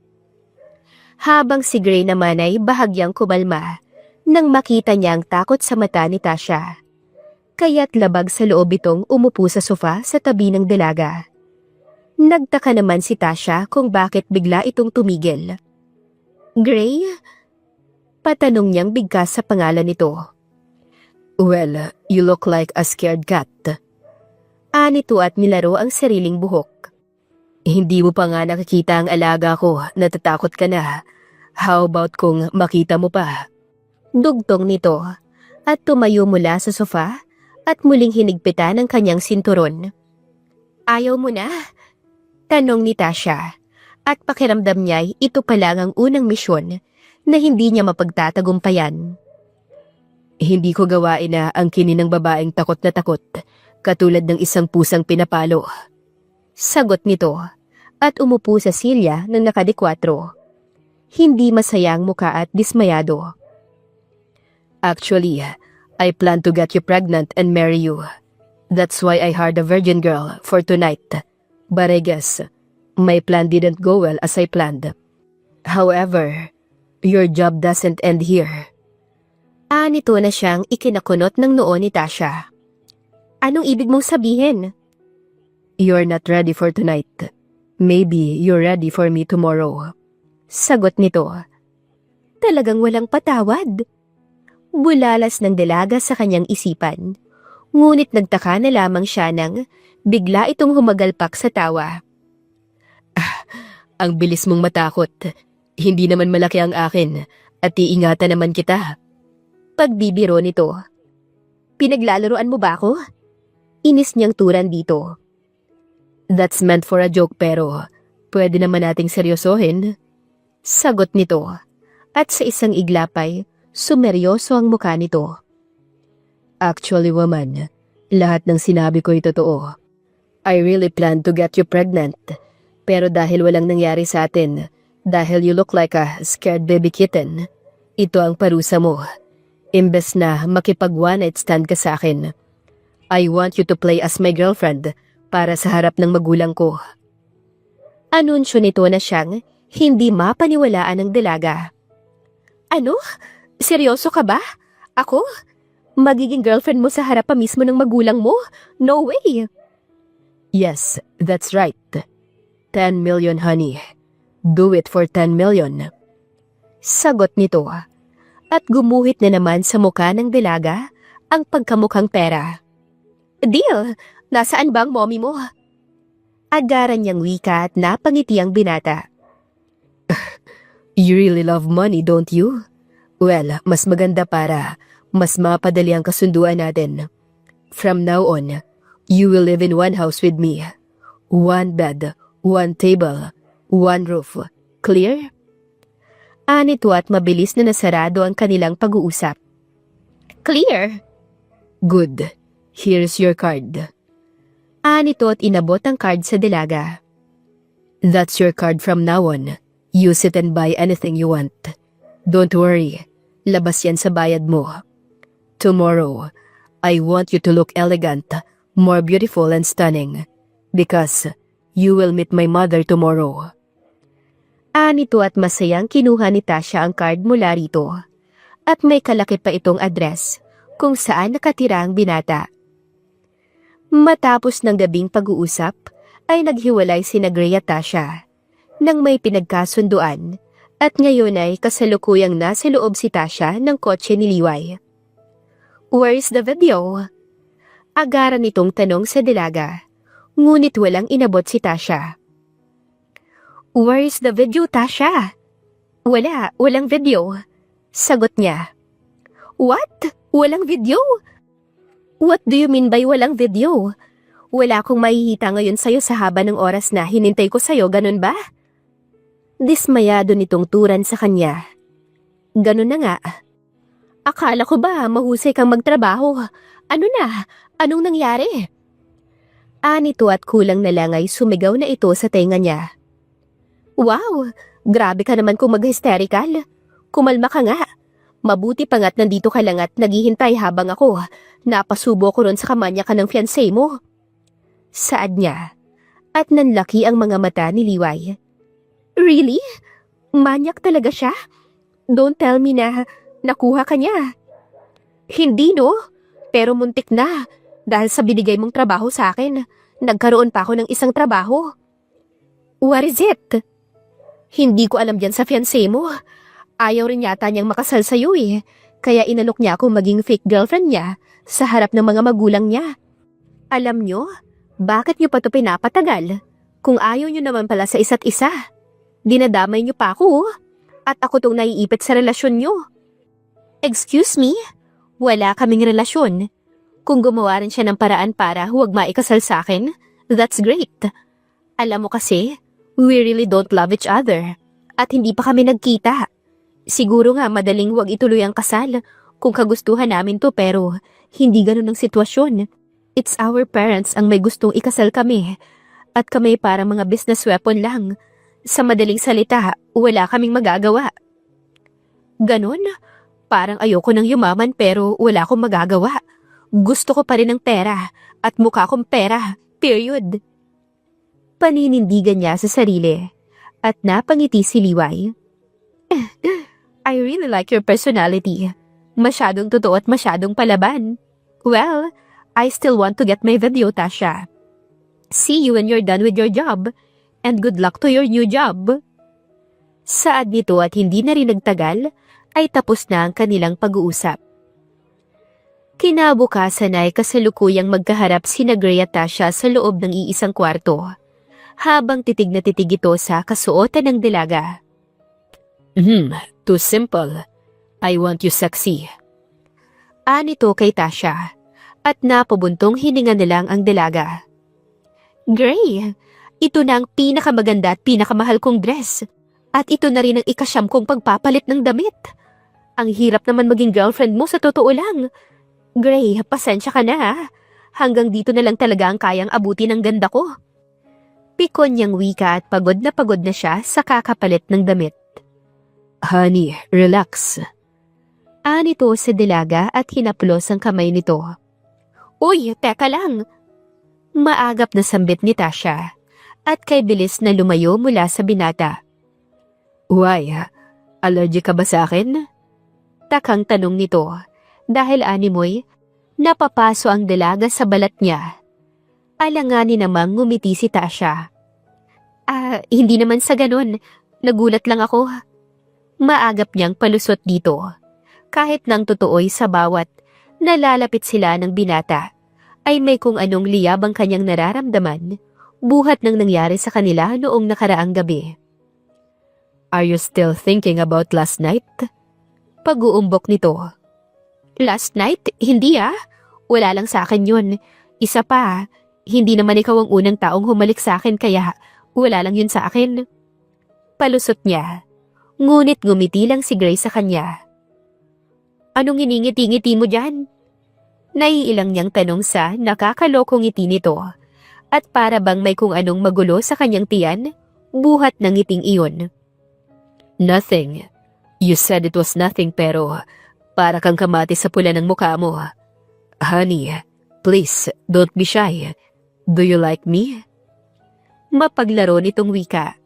Habang si Gray naman ay bahagyang kumalma, nang makita niya ang takot sa mata ni Tasha. Kaya't labag sa loob itong umupo sa sofa sa tabi ng dalaga. Nagtaka naman si Tasha kung bakit bigla itong tumigil. Gray? Patanong niyang bigkas sa pangalan nito. Well, you look like a scared cat. Anito at nilaro ang sariling buhok. Hindi mo pa nga nakikita ang alaga ko, natatakot ka na. How about kung makita mo pa? Dugtong nito, at tumayo mula sa sofa at muling hinigpitan ang kanyang sinturon. Ayaw mo na? Tanong ni Tasha, at pakiramdam niya'y ito pa lang ang unang misyon na hindi niya mapagtatagumpayan. Hindi ko gawain na ang kinin ng babaeng takot na takot, katulad ng isang pusang pinapalo. Sagot nito, at umupo sa silya ng nakadikwatro. Hindi masayang muka at dismayado. Actually, I plan to get you pregnant and marry you. That's why I hired a virgin girl for tonight. But I guess my plan didn't go well as I planned. However, your job doesn't end here. Anito na siyang ikinakunot ng noo ni Tasha. Anong ibig mong sabihin? You're not ready for tonight. Maybe you're ready for me tomorrow. Sagot nito. Talagang walang patawad. Bulalas ng dalaga sa kanyang isipan, ngunit nagtaka na lamang siya nang bigla itong humagalpak sa tawa. Ang bilis mong matakot. Hindi naman malaki ang akin at iingatan naman kita. Pagbibiro nito. Pinaglalaroan mo ba ako? Inis niyang turan dito. That's meant for a joke pero pwede naman nating seryosohin. Sagot nito, at sa isang iglapay, sumeryoso ang mukha nito. Actually, woman, lahat ng sinabi ko ay totoo. I really planned to get you pregnant. Pero dahil walang nangyari sa atin, dahil you look like a scared baby kitten, ito ang parusa mo. Imbes na makipag one-night stand ka sa akin, I want you to play as my girlfriend para sa harap ng magulang ko. Anunsyo nito na siyang hindi mapaniwalaan ng dalaga. Ano? Seryoso ka ba? Ako? Magiging girlfriend mo sa harap pa mismo ng magulang mo? No way! Yes, that's right. 10 million, honey. Do it for 10 million. Sagot nito, at gumuhit na naman sa mukha ng dalaga ang pagkamukhang pera. Deal! Nasaan ba ang mommy mo? Agaran niyang wika at napangiti ang binata. You really love money, don't you? Well, mas maganda para mas mapadali ang kasunduan natin. From now on, you will live in one house with me. One bed, one table, one roof. Clear? Anito at mabilis na nasarado ang kanilang pag-uusap. Clear? Good. Here's your card. Anito at inabot ang card sa dalaga. That's your card from now on. Use it and buy anything you want. Don't worry. Labas yan sa bayad mo. Tomorrow, I want you to look elegant, more beautiful and stunning. Because you will meet my mother tomorrow. Anito at masayang kinuha ni Tasha ang card mula rito. At may kalaki pa itong address kung saan nakatira ang binata. Matapos ng gabing pag-uusap, ay naghiwalay sina Gray at Tasha nang may pinagkasunduan at ngayon ay kasalukuyang nasa loob si Tasha ng kotse ni Liway. Where's the video? Agaran nitong tanong sa dalaga, ngunit walang inabot si Tasha. Where is the video, Tasha? Walang video. Sagot niya. What? Walang video? What do you mean by walang video? Wala akong mahihita ngayon sa'yo sa haba ng oras na hinintay ko sa'yo, ganun ba? Dismayado nitong turan sa kanya. Ganun na nga. Akala ko ba mahusay kang magtrabaho? Ano na? Anong nangyari? Anito at kulang na lang ay sumigaw na ito sa tenga niya. Wow! Grabe ka naman kung mag-hysterical. Kumalma ka nga. Mabuti pa nga't nandito ka lang at naghihintay habang ako napasubo ko ron sa kamanya ka ng fiancé mo. Saad niya. At nanlaki ang mga mata ni Liway. Really? Manyak talaga siya? Don't tell me na nakuha ka niya. Hindi no, pero muntik na. Dahil sa binigay mong trabaho sa akin, nagkaroon pa ako ng isang trabaho. What is it? Hindi ko alam dyan sa fiancé mo. Ayaw rin yata niyang makasal sa'yo eh. Kaya inalok niya ako maging fake girlfriend niya sa harap ng mga magulang niya. Alam niyo, bakit niyo pa ito pinapatagal? Kung ayaw niyo naman pala sa isa't isa. Dinadamay niyo pa ako at ako tong naiipit sa relasyon niyo. Excuse me? Wala kaming relasyon. Kung gumawa rin siya ng paraan para huwag maikasal sa akin, that's great. Alam mo kasi, we really don't love each other. At hindi pa kami nagkita. Siguro nga madaling huwag ituloy ang kasal kung kagustuhan namin to pero hindi ganun ang sitwasyon. It's our parents ang may gustong ikasal kami. At kami parang mga business weapon lang. Sa madaling salita, wala kaming magagawa. Ganon? Parang ayoko nang yumaman pero wala akong magagawa. Gusto ko pa rin ng pera at mukha kong pera. Period. Paninindigan niya sa sarili at napangiti si Liway. I really like your personality. Masyadong totoo at masyadong palaban. Well, I still want to get my video, Tasha. See you when you're done with your job. And good luck to your new job. Saad nito at hindi na rin nagtagal, ay tapos na ang kanilang pag-uusap. Kinabukasan ay kasalukuyang magkaharap sina Gray at Tasha sa loob ng iisang kwarto, habang titig na titig ito sa kasuotan ng dalaga. Too simple. I want you sexy. Anito kay Tasha, at napabuntong hininga na lang ang dalaga. Gray, ito na ang pinakamaganda at pinakamahal kong dress. At ito na rin ang ikasyam kong pagpapalit ng damit. Ang hirap naman maging girlfriend mo sa totoo lang. Gray, pasensya ka na ha. Hanggang dito na lang talaga ang kayang abuti ng ganda ko. Pikon niyang wika at pagod na siya sa kakapalit ng damit. Honey, relax. Anito sa dalaga at hinaplos ang kamay nito. Uy, teka lang. Maagap na sambit ni Tasha at kay bilis na lumayo mula sa binata. Why? Allergic ka ba sa akin? Takang tanong nito dahil animoy napapaso ang dalaga sa balat niya. Alanganin namang ngumiti si Tasha. Hindi naman sa ganun. Nagulat lang ako. Maagap niyang palusot dito. Kahit nang totoo'y sa bawat nalalapit sila ng binata, ay may kung anong liyab ang kanyang nararamdaman, buhat ng nangyari sa kanila noong nakaraang gabi. Are you still thinking about last night? Pag-uumbok nito. Last night? Hindi Wala lang sa akin yun. Isa pa, hindi naman ikaw ang unang taong humalik sa akin kaya wala lang yun sa akin. Palusot niya. Ngunit ngumiti lang si Gray sa kanya. Anong iningiti-ngiti mo dyan? Naiilang niyang tanong sa nakakalokong ngiti nito. At para bang may kung anong magulo sa kanyang tiyan, buhat ng ngiting iyon. Nothing. You said it was nothing pero para kang kamatis sa pula ng mukha mo. Honey, please, don't be shy. Do you like me? Mapaglaro nitong wika.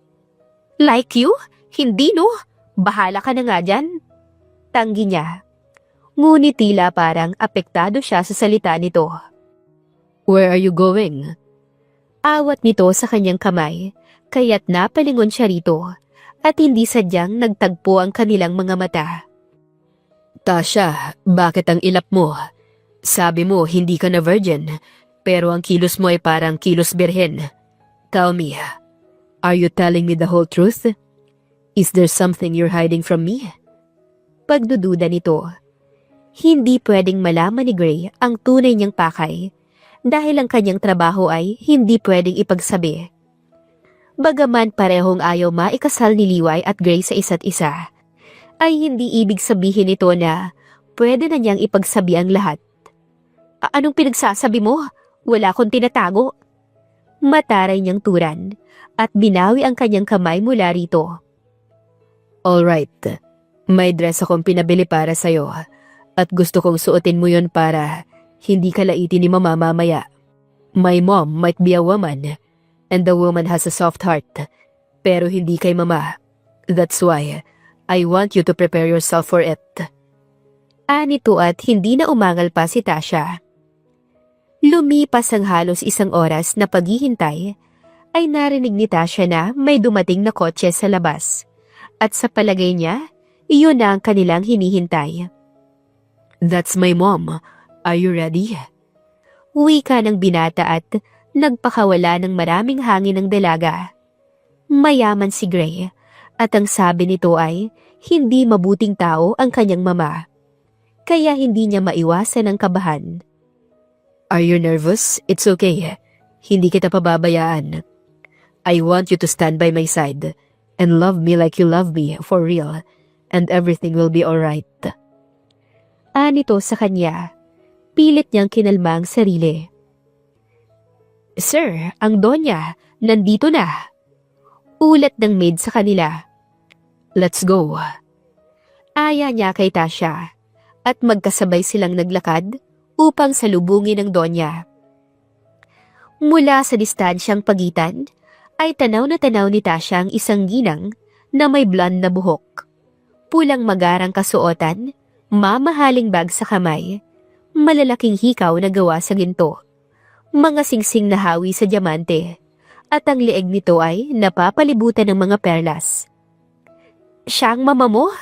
Like you? Hindi no? Bahala ka na nga dyan. Tanggi niya. Ngunit tila parang apektado siya sa salita nito. Where are you going? Awat nito sa kanyang kamay, kaya't napalingon siya rito at hindi sadyang nagtagpo ang kanilang mga mata. Tasha, bakit ang ilap mo? Sabi mo hindi ka na virgin, pero ang kilos mo ay parang kilos birhen. Tell me, Are you telling me the whole truth? Is there something you're hiding from me? Pagdududa nito. Hindi pwedeng malaman ni Gray ang tunay niyang pakay dahil ang kanyang trabaho ay hindi pwedeng ipagsabi. Bagaman parehong ayaw maikasal ni Liway at Gray sa isa't isa, ay hindi ibig sabihin nito na pwede na niyang ipagsabi ang lahat. Anong pinagsasabi mo? Wala akong tinatago. Mataray niyang turan at binawi ang kanyang kamay mula rito. Alright, may dress akong pinabili para sa'yo at gusto kong suotin mo yon para hindi ka laitin ni mama mamaya. My mom might be a woman and the woman has a soft heart, pero hindi kay mama. That's why I want you to prepare yourself for it. Anito at hindi na umangal pa si Tasha. Lumipas ang halos 1 oras na paghihintay, ay narinig ni Tasha na may dumating na kotse sa labas. At sa palagay niya, iyon na ang kanilang hinihintay. That's my mom. Are you ready? Wika ng binata at nagpakawala ng maraming hangin ng dalaga. Mayaman si Gray at ang sabi nito ay hindi mabuting tao ang kanyang mama. Kaya hindi niya maiwasan ang kabahan. Are you nervous? It's okay. Hindi kita pababayaan. I want you to stand by my side and love me like you love me for real, and everything will be alright. Anito sa kanya, pilit niyang kinalma ang sarili. Sir, ang Donya, nandito na. Ulat ng maid sa kanila. Let's go. Aya niya kay Tasha at magkasabay silang naglakad upang salubungin ang Donya. Mula sa distansyang pagitan, ay tanaw na tanaw ni Tasha ang isang ginang na may blonde na buhok. Pulang magarang kasuotan, mamahaling bag sa kamay, malalaking hikaw na gawa sa ginto, mga singsing na hawi sa diamante, at ang leeg nito ay napapalibutan ng mga perlas. Siya ang mama mo?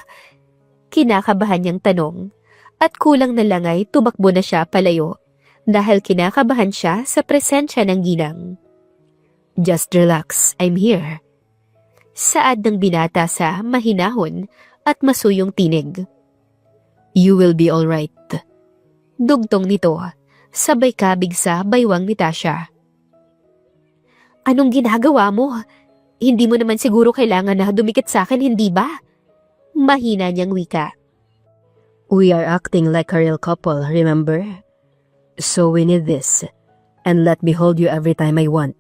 Kinakabahan niyang tanong, at kulang na lang ay tumakbo na siya palayo dahil kinakabahan siya sa presensya ng ginang. Just relax, I'm here. Saad ng binata sa mahinahon at masuyong tinig. You will be alright. Dugtong nito, sabay kabig sa baywang ni Tasha. Anong ginagawa mo? Hindi mo naman siguro kailangan na dumikit sa akin, hindi ba? Mahina niyang wika. We are acting like a real couple, remember? So we need this, and let me hold you every time I want.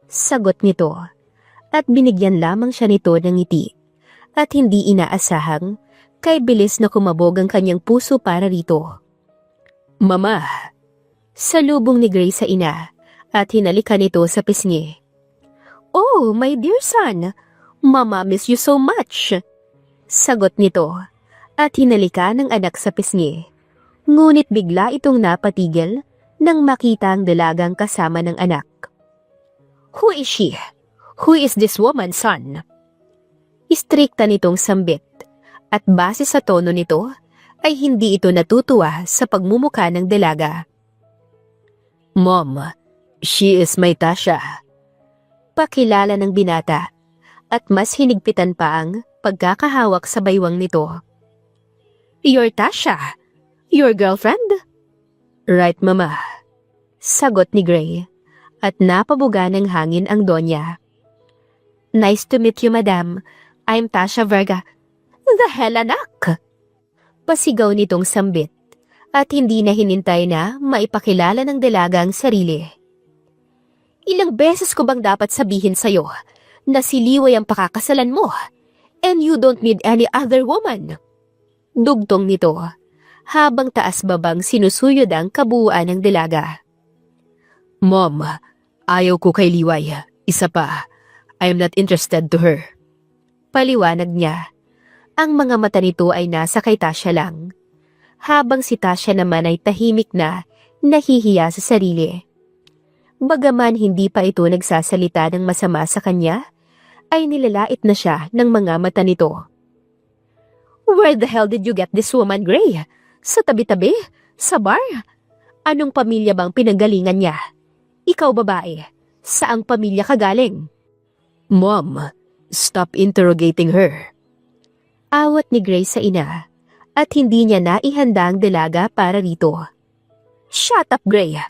Sagot nito, at binigyan lamang siya nito ng ngiti, at hindi inaasahang kay bilis na kumabog ang kanyang puso para rito. Mama! Salubong ni Gray sa ina, at hinalikan nito sa pisngi. Oh, my dear son, Mama miss you so much. Sagot nito, at hinalika ng anak sa pisngi. Ngunit bigla itong napatigil nang makita ang dalagang kasama ng anak. Who is she? Who is this woman, son? Istrikta nitong sambit, at base sa tono nito, ay hindi ito natutuwa sa pagmumuka ng dalaga. Mom, she is my Tasha. Pakilala ng binata, at mas hinigpitan pa ang pagkakahawak sa baywang nito. Your Tasha? Your girlfriend? Right, Mama. Sagot ni Gray, at napabuga ng hangin ang Donya. Nice to meet you, madam. I'm Tasha Verga. The hell, anak! Pasigaw nitong sambit, at hindi na hinintay na maipakilala ng dalaga ang sarili. Ilang beses ko bang dapat sabihin sa'yo na si Liway ang pakakasalan mo, and you don't need any other woman? Dugtong nito, habang taas-babang sinusuyod ang kabuuan ng dalaga. Mom, ayaw ko kay Liway. Isa pa, I am not interested to her. Paliwanag niya. Ang mga mata nito ay nasa kay Tasha lang, habang si Tasha naman ay tahimik na nahihiya sa sarili. Bagaman hindi pa ito nagsasalita ng masama sa kanya, ay nilalait na siya ng mga mata nito. Where the hell did you get this woman, Gray? Sa tabi-tabi? Sa bar? Anong pamilya bang pinanggalingan niya? Ikaw babae, saang pamilya ka galing? Mom, stop interrogating her. Awat ni Gray sa ina at hindi niya naihanda ang dalaga para rito. Shut up, Gray.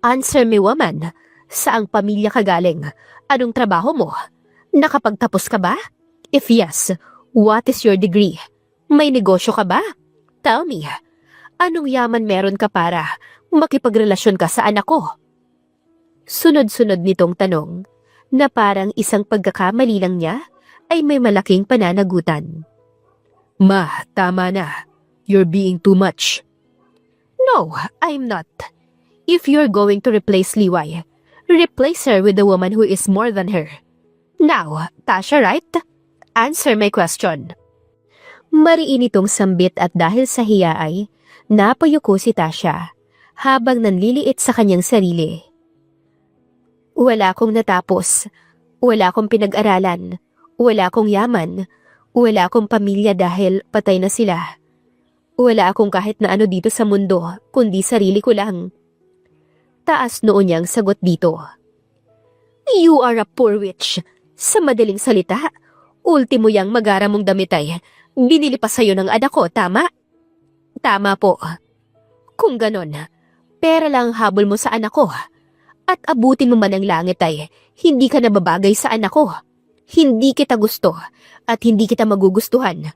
Answer me, woman. Saang pamilya ka galing? Anong trabaho mo? Nakapagtapos ka ba? If yes, what is your degree? May negosyo ka ba? Tell me, anong yaman meron ka para makipagrelasyon ka sa anak ko? Sunod-sunod nitong tanong na parang isang pagkakamali lang niya ay may malaking pananagutan. Ma, tama na. You're being too much. No, I'm not. If you're going to replace Liway, replace her with a woman who is more than her. Now, Tasha, right? Answer my question. Mariin itong sambit at dahil sa hiya ay napayuko si Tasha habang nanliliit sa kanyang sarili. Wala akong natapos. Wala akong pinag-aralan. Wala akong yaman. Wala akong pamilya dahil patay na sila. Wala akong kahit na ano dito sa mundo, kundi sarili ko lang. Taas noon niyang sagot dito. You are a poor witch. Sa madaling salita, ultimo yang magara mong damit ay binili pa sa'yo ng anak ko, tama? Tama po. Kung ganon, pera lang ang habol mo sa anak ko. At abutin mo man ang langit ay hindi ka nababagay sa anak ko. Hindi kita gusto at hindi kita magugustuhan.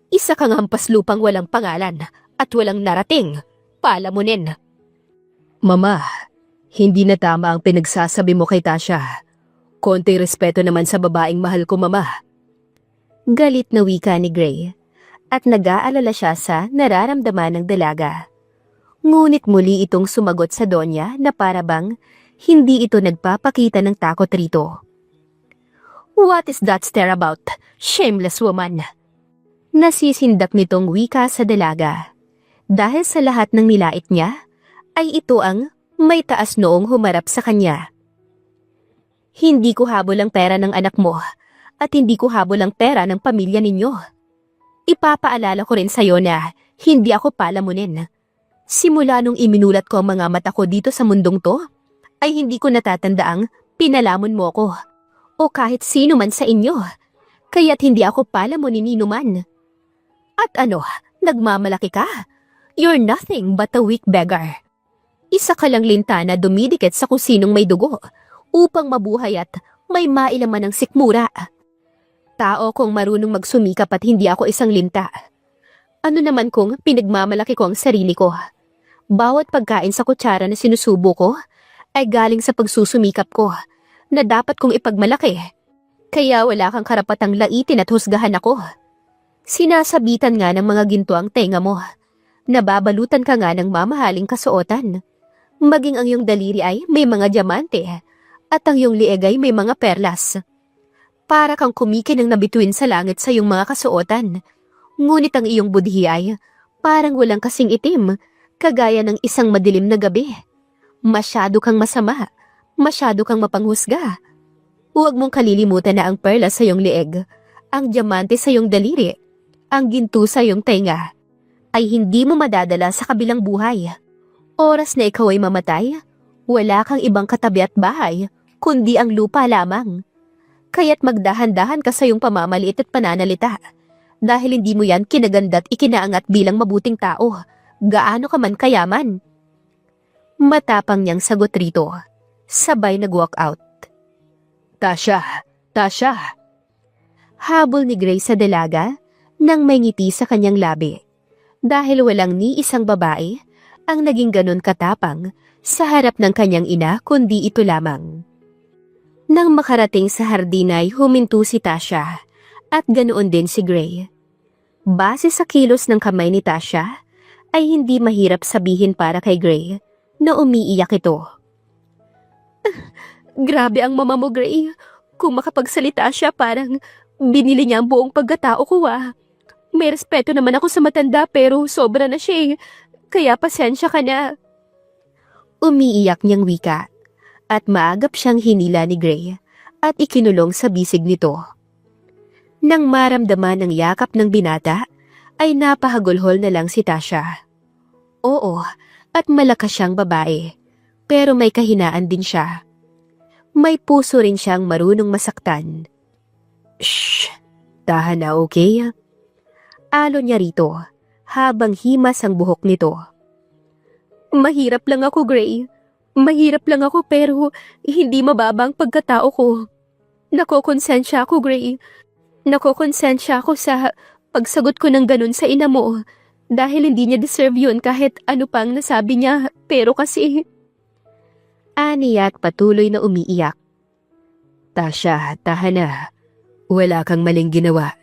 Isa kang hampas lupang walang pangalan at walang narating. Palamunin. Mama, hindi na tama ang pinagsasabi mo kay Tasha. Konti respeto naman sa babaeng mahal ko, Mama. Galit na wika ni Gray at nag-aalala siya sa nararamdaman ng dalaga. Ngunit muli itong sumagot sa Donya na para bang hindi ito nagpapakita ng takot rito. What is that stare about, shameless woman? Nasisindak nitong wika sa dalaga. Dahil sa lahat ng nilait niya, ay ito ang may taas noong humarap sa kanya. Hindi ko habol ang pera ng anak mo at hindi ko habol ang pera ng pamilya ninyo. Ipapaalala ko rin sa'yo na hindi ako palamunin. Simula nung iminulat ko ang mga mata ko dito sa mundong to, ay hindi ko natatandaang pinalamon mo ko o kahit sino man sa inyo. Kaya't hindi ako palamunin ni Numan. At ano, nagmamalaki ka? You're nothing but a weak beggar. Isa ka lang linta na dumidikit sa kusinong may dugo upang mabuhay at may mailaman ng sikmura. Tao kong marunong magsumikap at hindi ako isang linta. Ano naman kung pinagmamalaki ko ang sarili ko? Bawat pagkain sa kutsara na sinusubo ko ay galing sa pagsusumikap ko na dapat kong ipagmalaki. Kaya wala kang karapatang laitin at husgahan ako. Sinasabitan nga ng mga ginto ang tenga mo. Nababalutan ka nga ng mamahaling kasuotan. Maging ang iyong daliri ay may mga diamante at ang iyong lieg ay may mga perlas. Para kang kumikinang nabituin sa langit sa iyong mga kasuotan. Ngunit ang iyong budhi ay parang walang kasing itim, kagaya ng isang madilim na gabi. Masyado kang masama, masyado kang mapanghusga. Huwag mong kalilimutan na ang perlas sa iyong lieg, ang diamante sa iyong daliri, ang ginto sa iyong tenga, ay hindi mo madadala sa kabilang buhay. Oras na ikaw ay mamatay, wala kang ibang katabi at bahay, kundi ang lupa lamang. Kaya't magdahan-dahan ka sa iyong pamamaliit at pananalita, dahil hindi mo yan kinaganda at ikinaangat bilang mabuting tao, gaano ka man kayaman. Matapang niyang sagot rito, sabay nag-walk out. Tasha! Tasha! Habol ni Gray sa dalaga nang may ngiti sa kanyang labi, dahil walang ni isang babae ang naging ganon katapang sa harap ng kanyang ina kundi ito lamang. Nang makarating sa hardin ay huminto si Tasha at ganoon din si Gray. Base sa kilos ng kamay ni Tasha ay hindi mahirap sabihin para kay Gray na umiiyak ito. Grabe ang mama mo, Gray. Kung makapagsalita siya parang binili niya ang buong pagkatao ko May respeto naman ako sa matanda pero sobra na siya Kaya pasensya ka na. Umiiyak niyang wika at maagap siyang hinila ni Gray at ikinulong sa bisig nito. Nang maramdaman ang yakap ng binata ay napahagulhol na lang si Tasha. Oo, at malakas siyang babae pero may kahinaan din siya. May puso rin siyang marunong masaktan. Shh! Tahan na, okay? Alon niya rito, habang himas ang buhok nito. Mahirap lang ako, Gray. Mahirap lang ako pero hindi mababa ang pagkatao ko. Nakokonsensya ako, Gray. Nakokonsensya ako sa pagsagot ko ng ganun sa ina mo. Dahil hindi niya deserve yun kahit ano pang nasabi niya. Pero kasi... Aniya at patuloy na umiiyak. Tasha, tahan na. Wala kang maling ginawa.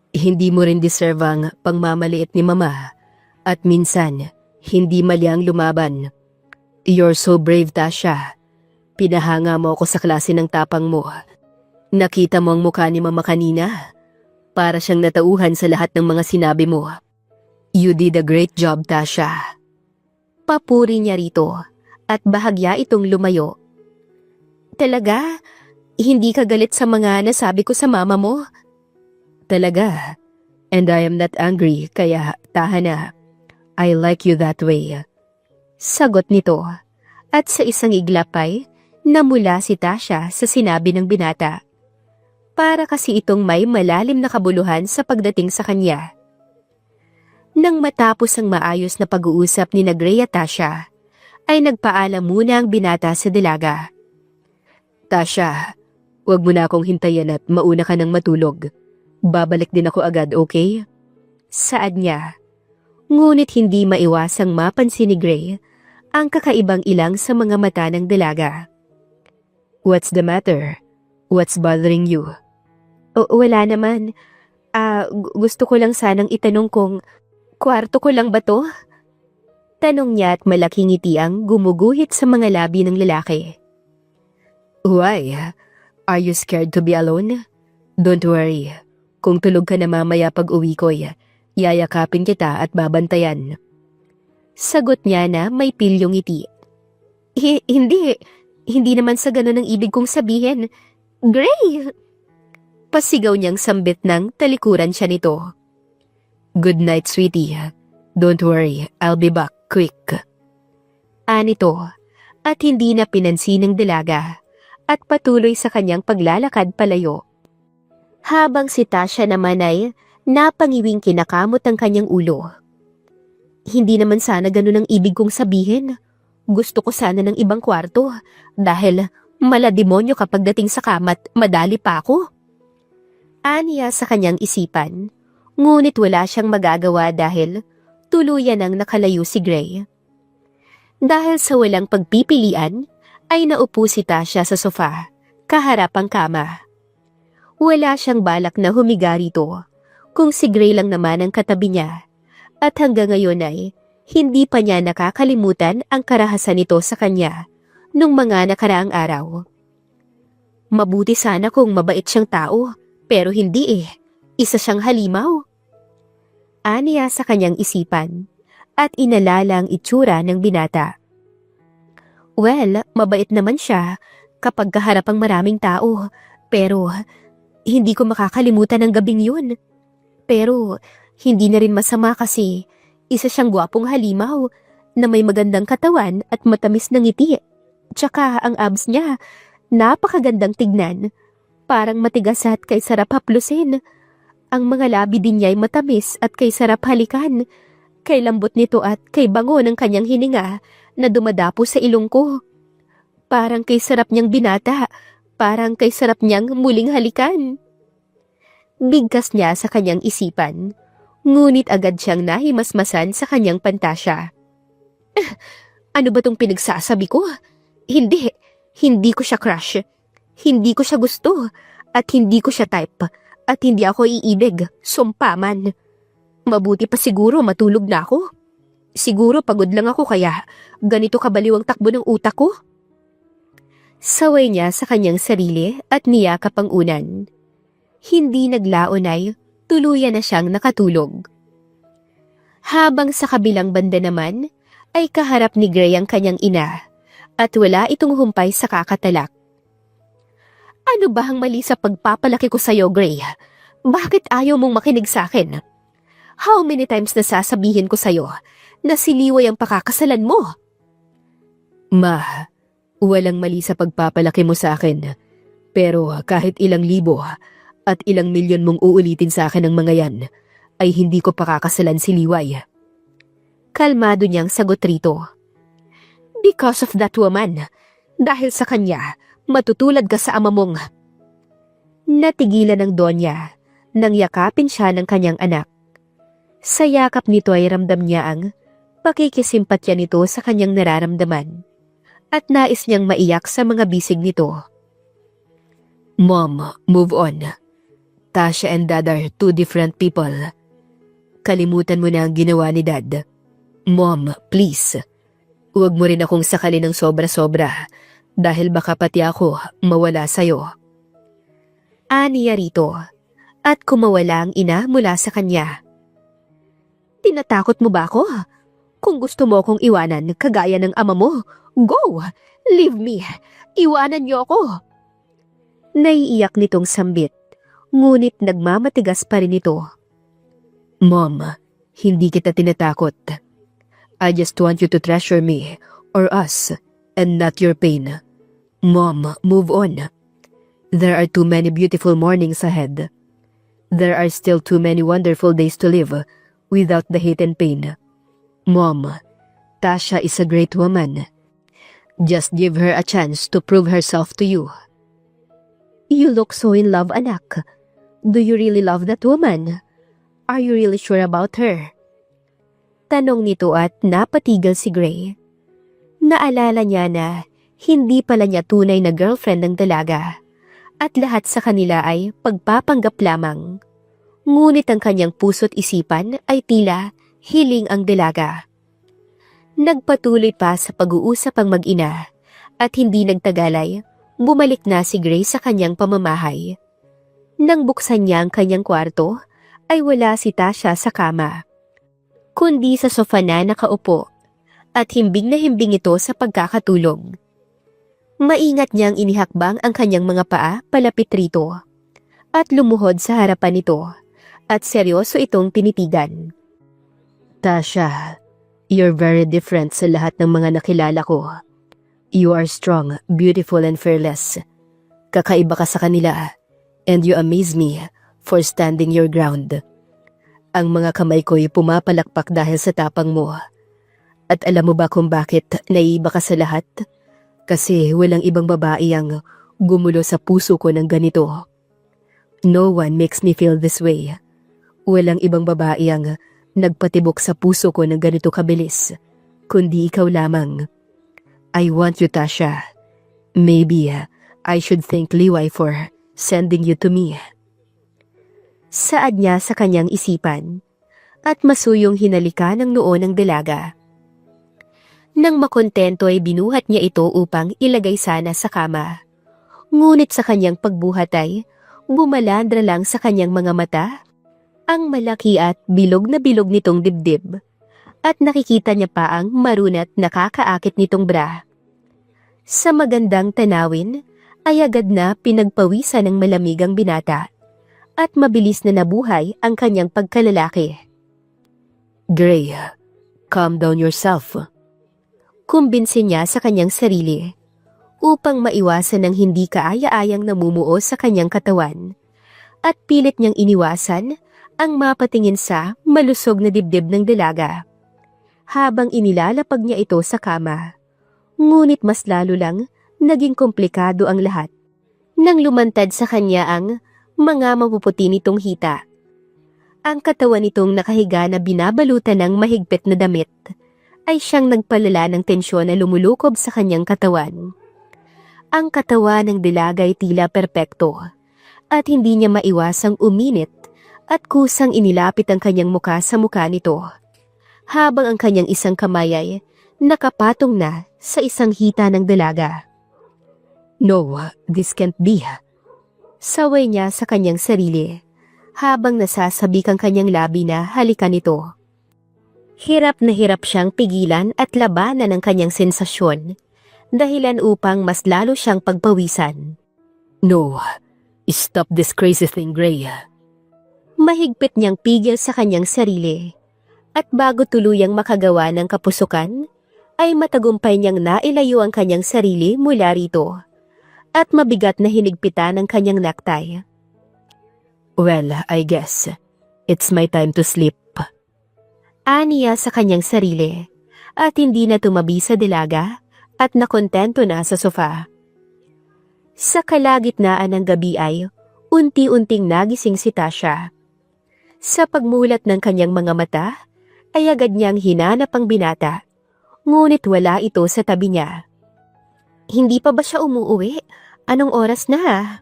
Hindi mo rin deserve ang pangmamaliit ni mama. At minsan, hindi mali ang lumaban. You're so brave, Tasha. Pinahanga mo ako sa klase ng tapang mo. Nakita mo ang mukha ni mama kanina. Para siyang natauhan sa lahat ng mga sinabi mo. You did a great job, Tasha. Papuri niya rito at bahagya itong lumayo. Talaga? Hindi ka galit sa mga nasabi ko sa mama mo? Talaga. And I am not angry, kaya tahan na. I like you that way. Sagot nito. At sa isang iglap ay, namula si Tasha sa sinabi ng binata. Para kasi itong may malalim na kabuluhan sa pagdating sa kanya. Nang matapos ang maayos na pag-uusap ni Gray at Tasha, ay nagpaalam muna ang binata sa dalaga. Tasha, wag mo na akong hintayin at mauna ka ng matulog. Babalik din ako agad, okay? Saad niya. Ngunit hindi maiwasang mapansin ni Gray ang kakaibang ilang sa mga mata ng dalaga. What's the matter? What's bothering you? Wala naman. Gusto ko lang sanang itanong kung kwarto ko lang ba to? Tanong niya at malaking ngiti ang gumuguhit sa mga labi ng lalaki. Why? Are you scared to be alone? Don't worry. Kung tulog ka na mamaya pag uwi ko, yayakapin kita at babantayan. Sagot niya na may pilyong ngiti. Hindi. Hindi naman sa ganun ang ibig kong sabihin. Gray! Pasigaw niyang sambit ng talikuran siya nito. Good night, sweetie. Don't worry, I'll be back quick. Anito, at hindi na pinansin ng dalaga, at patuloy sa kanyang paglalakad palayo. Habang si Tasha naman ay napangiwing kinakamot ang kanyang ulo. Hindi naman sana ganun ang ibig kong sabihin. Gusto ko sana ng ibang kwarto dahil malademonyo kapag dating sa kamat madali pa ako. Aniya sa kanyang isipan, ngunit wala siyang magagawa dahil tuluyan ang nakalayo si Gray. Dahil sa walang pagpipilian, ay naupo si Tasha sa sofa, kaharap ang kama. Wala siyang balak na humiga rito, kung si Gray lang naman ang katabi niya. At hanggang ngayon ay, hindi pa niya nakakalimutan ang karahasan nito sa kanya nung mga nakaraang araw. Mabuti sana kung mabait siyang tao, pero hindi eh. Isa siyang halimaw. Aniya sa kanyang isipan, at inalala ang itsura ng binata. Well, mabait naman siya kapag kaharap ang maraming tao, pero hindi ko makakalimutan ang gabing yun. Pero hindi na rin masama kasi isa siyang gwapong halimaw na may magandang katawan at matamis na ngiti. Tsaka ang abs niya, napakagandang tignan. Parang matigas at kay sarap haplusin. Ang mga labi din niya ay matamis at kay sarap halikan. Kay lambot nito at kay bango ng kanyang hininga na dumadapo sa ilong ko. Parang kay sarap niyang binata. Parang kay sarap niyang muling halikan. Bigkas niya sa kanyang isipan. Ngunit agad siyang nahimasmasan sa kanyang pantasya. Ano ba tong pinagsasabi ko? Hindi ko siya crush. Hindi ko siya gusto. At hindi ko siya type. At hindi ako iibig. Sumpaman. Mabuti pa siguro matulog na ako. Siguro pagod lang ako kaya ganito kabaliw ang takbo ng utak ko. Saway niya sa kanyang sarili at niyakap ang unan. Hindi naglaon ay tuluyan na siyang nakatulog. Habang sa kabilang banda naman ay kaharap ni Gray ang kanyang ina at wala itong humpay sa kakatalak. Ano ba ang mali sa pagpapalaki ko sa'yo, Gray? Bakit ayaw mong makinig sa akin? How many times na sasabihin ko sa'yo na siliway ang pakakasalan mo? Ma, Walang mali sa pagpapalaki mo sa akin. Pero kahit ilang libo at ilang milyon mong uulitin sa akin ng mga yan, ay hindi ko pakakasalan si Liway. Kalmado niyang sagot rito. Because of that woman. Dahil sa kanya, matutulad ka sa ama mong. Natigilan ng Donya nang yakapin siya ng kanyang anak. Sa yakap nito ay ramdam niya ang pakikisimpatya nito sa kanyang nararamdaman at nais niyang maiyak sa mga bisig nito. Mom, move on. Tasha and Dad are two different people. Kalimutan mo na ang ginawa ni Dad. Mom, please. Huwag mo rin akong sakali ng sobra-sobra dahil baka pati ako mawala sa'yo. Aniya rito at kumawala ang ina mula sa kanya. Tinatakot mo ba ako? Kung gusto mo akong iwanan kagaya ng ama mo, go! Leave me! Iwanan niyo ako! Naiiyak nitong sambit, ngunit nagmamatigas pa rin ito. Mom, hindi kita tinatakot. I just want you to treasure me or us and not your pain. Mom, move on. There are too many beautiful mornings ahead. There are still too many wonderful days to live without the hate and pain. Mom, Tasha is a great woman. Just give her a chance to prove herself to you. You look so in love, anak. Do you really love that woman? Are you really sure about her? Tanong nito at napatigil si Gray. Naalala niya na hindi pala niya tunay na girlfriend ng dalaga at lahat sa kanila ay pagpapanggap lamang. Ngunit ang kanyang puso't isipan ay tila hiling ang dalaga. Nagpatuloy pa sa pag-uusap ang mag-ina at hindi nagtagalay, bumalik na si Gray sa kanyang pamamahay. Nang buksan niya ang kanyang kwarto, ay wala si Tasha sa kama, kundi sa sofa na nakaupo at himbing na himbing ito sa pagkakatulog. Maingat niyang inihakbang ang kanyang mga paa palapit rito at lumuhod sa harapan nito at seryoso itong tinitigan. Tasha, you're very different sa lahat ng mga nakilala ko. You are strong, beautiful, and fearless. Kakaiba ka sa kanila, and you amaze me for standing your ground. Ang mga kamay ko'y pumapalakpak dahil sa tapang mo. At alam mo ba kung bakit naiiba ka sa lahat? Kasi walang ibang babae ang gumulo sa puso ko ng ganito. No one makes me feel this way. Walang ibang babae ang nagpatibok sa puso ko ng ganito kabilis, kundi ikaw lamang. I want you, Tasha. Maybe I should thank Liway for sending you to me. Saad niya sa kanyang isipan at masuyong hinalika ng noo ng dalaga. Nang makontento ay binuhat niya ito upang ilagay sana sa kama. Ngunit sa kanyang pagbuhat ay bumalandra lang sa kanyang mga mata ang malaki at bilog na bilog nitong dibdib at nakikita niya pa ang marunat nakakaakit nitong bra. Sa magandang tanawin ay agad na pinagpawisan ng malamig ang binata at mabilis na nabuhay ang kanyang pagkalalaki. Gray, calm down yourself. Kumbinsin niya sa kanyang sarili upang maiwasan ng hindi kaaya-ayang namumuo sa kanyang katawan at pilit niyang iniwasan ang mapatingin sa malusog na dibdib ng dalaga habang inilalapag niya ito sa kama. Ngunit mas lalo lang naging komplikado ang lahat nang lumantad sa kanya ang mga mapuputi nitong hita. Ang katawan nitong nakahiga na binabalutan ng mahigpit na damit ay siyang nagpalala ng tensyon na lumulukob sa kanyang katawan. Ang katawan ng dalaga ay tila perpekto at hindi niya maiwasang uminit at kusang inilapit ang kanyang muka sa muka nito habang ang kanyang isang kamay ay nakapatong na sa isang hita ng dalaga. No, this can't be. Saway niya sa kanyang sarili habang nasasabik ang kanyang labi na halikan nito. Hirap na hirap siyang pigilan at labanan ang kanyang sensasyon, dahilan upang mas lalo siyang pagpawisan. No, stop this crazy thing, Gray. Mahigpit niyang pigil sa kanyang sarili, at bago tuluyang makagawa ng kapusukan, ay matagumpay niyang nailayo ang kanyang sarili mula rito at mabigat na hinigpitan ang kanyang necktie. Well, I guess it's my time to sleep. Aniya sa kanyang sarili at hindi na tumabi sa dilaga at nakontento na sa sofa. Sa kalagitnaan ng gabi ay unti-unting nagising si Tasha. Sa pagmulat ng kanyang mga mata ay agad niyang hinanap ang binata, ngunit wala ito sa tabi niya. Hindi pa ba siya umuuwi? Anong oras na?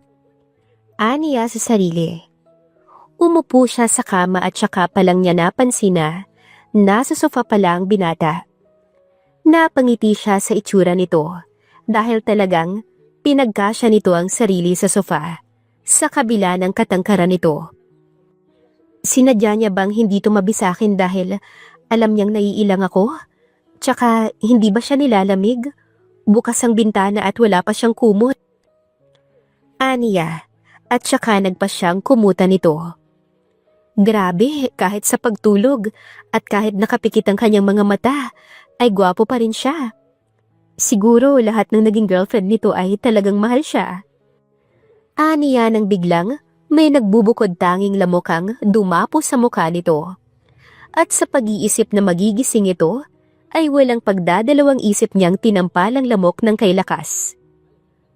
Aniya sa sarili. Umupo siya sa kama at saka pa lang niya napansin na nasa sofa pala ang binata. Napangiti siya sa itsura nito dahil talagang pinagkasya nito ang sarili sa sofa sa kabila ng katangkaran nito. Sinadya niya bang hindi tumabi sa akin dahil alam niyang naiilang ako? Tsaka hindi ba siya nilalamig? Bukas ang bintana at wala pa siyang kumot. Aniya, at saka nagpa siyang kumutan nito. Grabe, kahit sa pagtulog at kahit nakapikit ang kanyang mga mata, ay gwapo pa rin siya. Siguro lahat ng naging girlfriend nito ay talagang mahal siya. Aniya nang biglang may nagbubukod tanging lamokang dumapo sa mukha nito. At sa pag-iisip na magigising ito, ay walang pagdadalawang isip niyang tinampalang lamok ng kay lakas.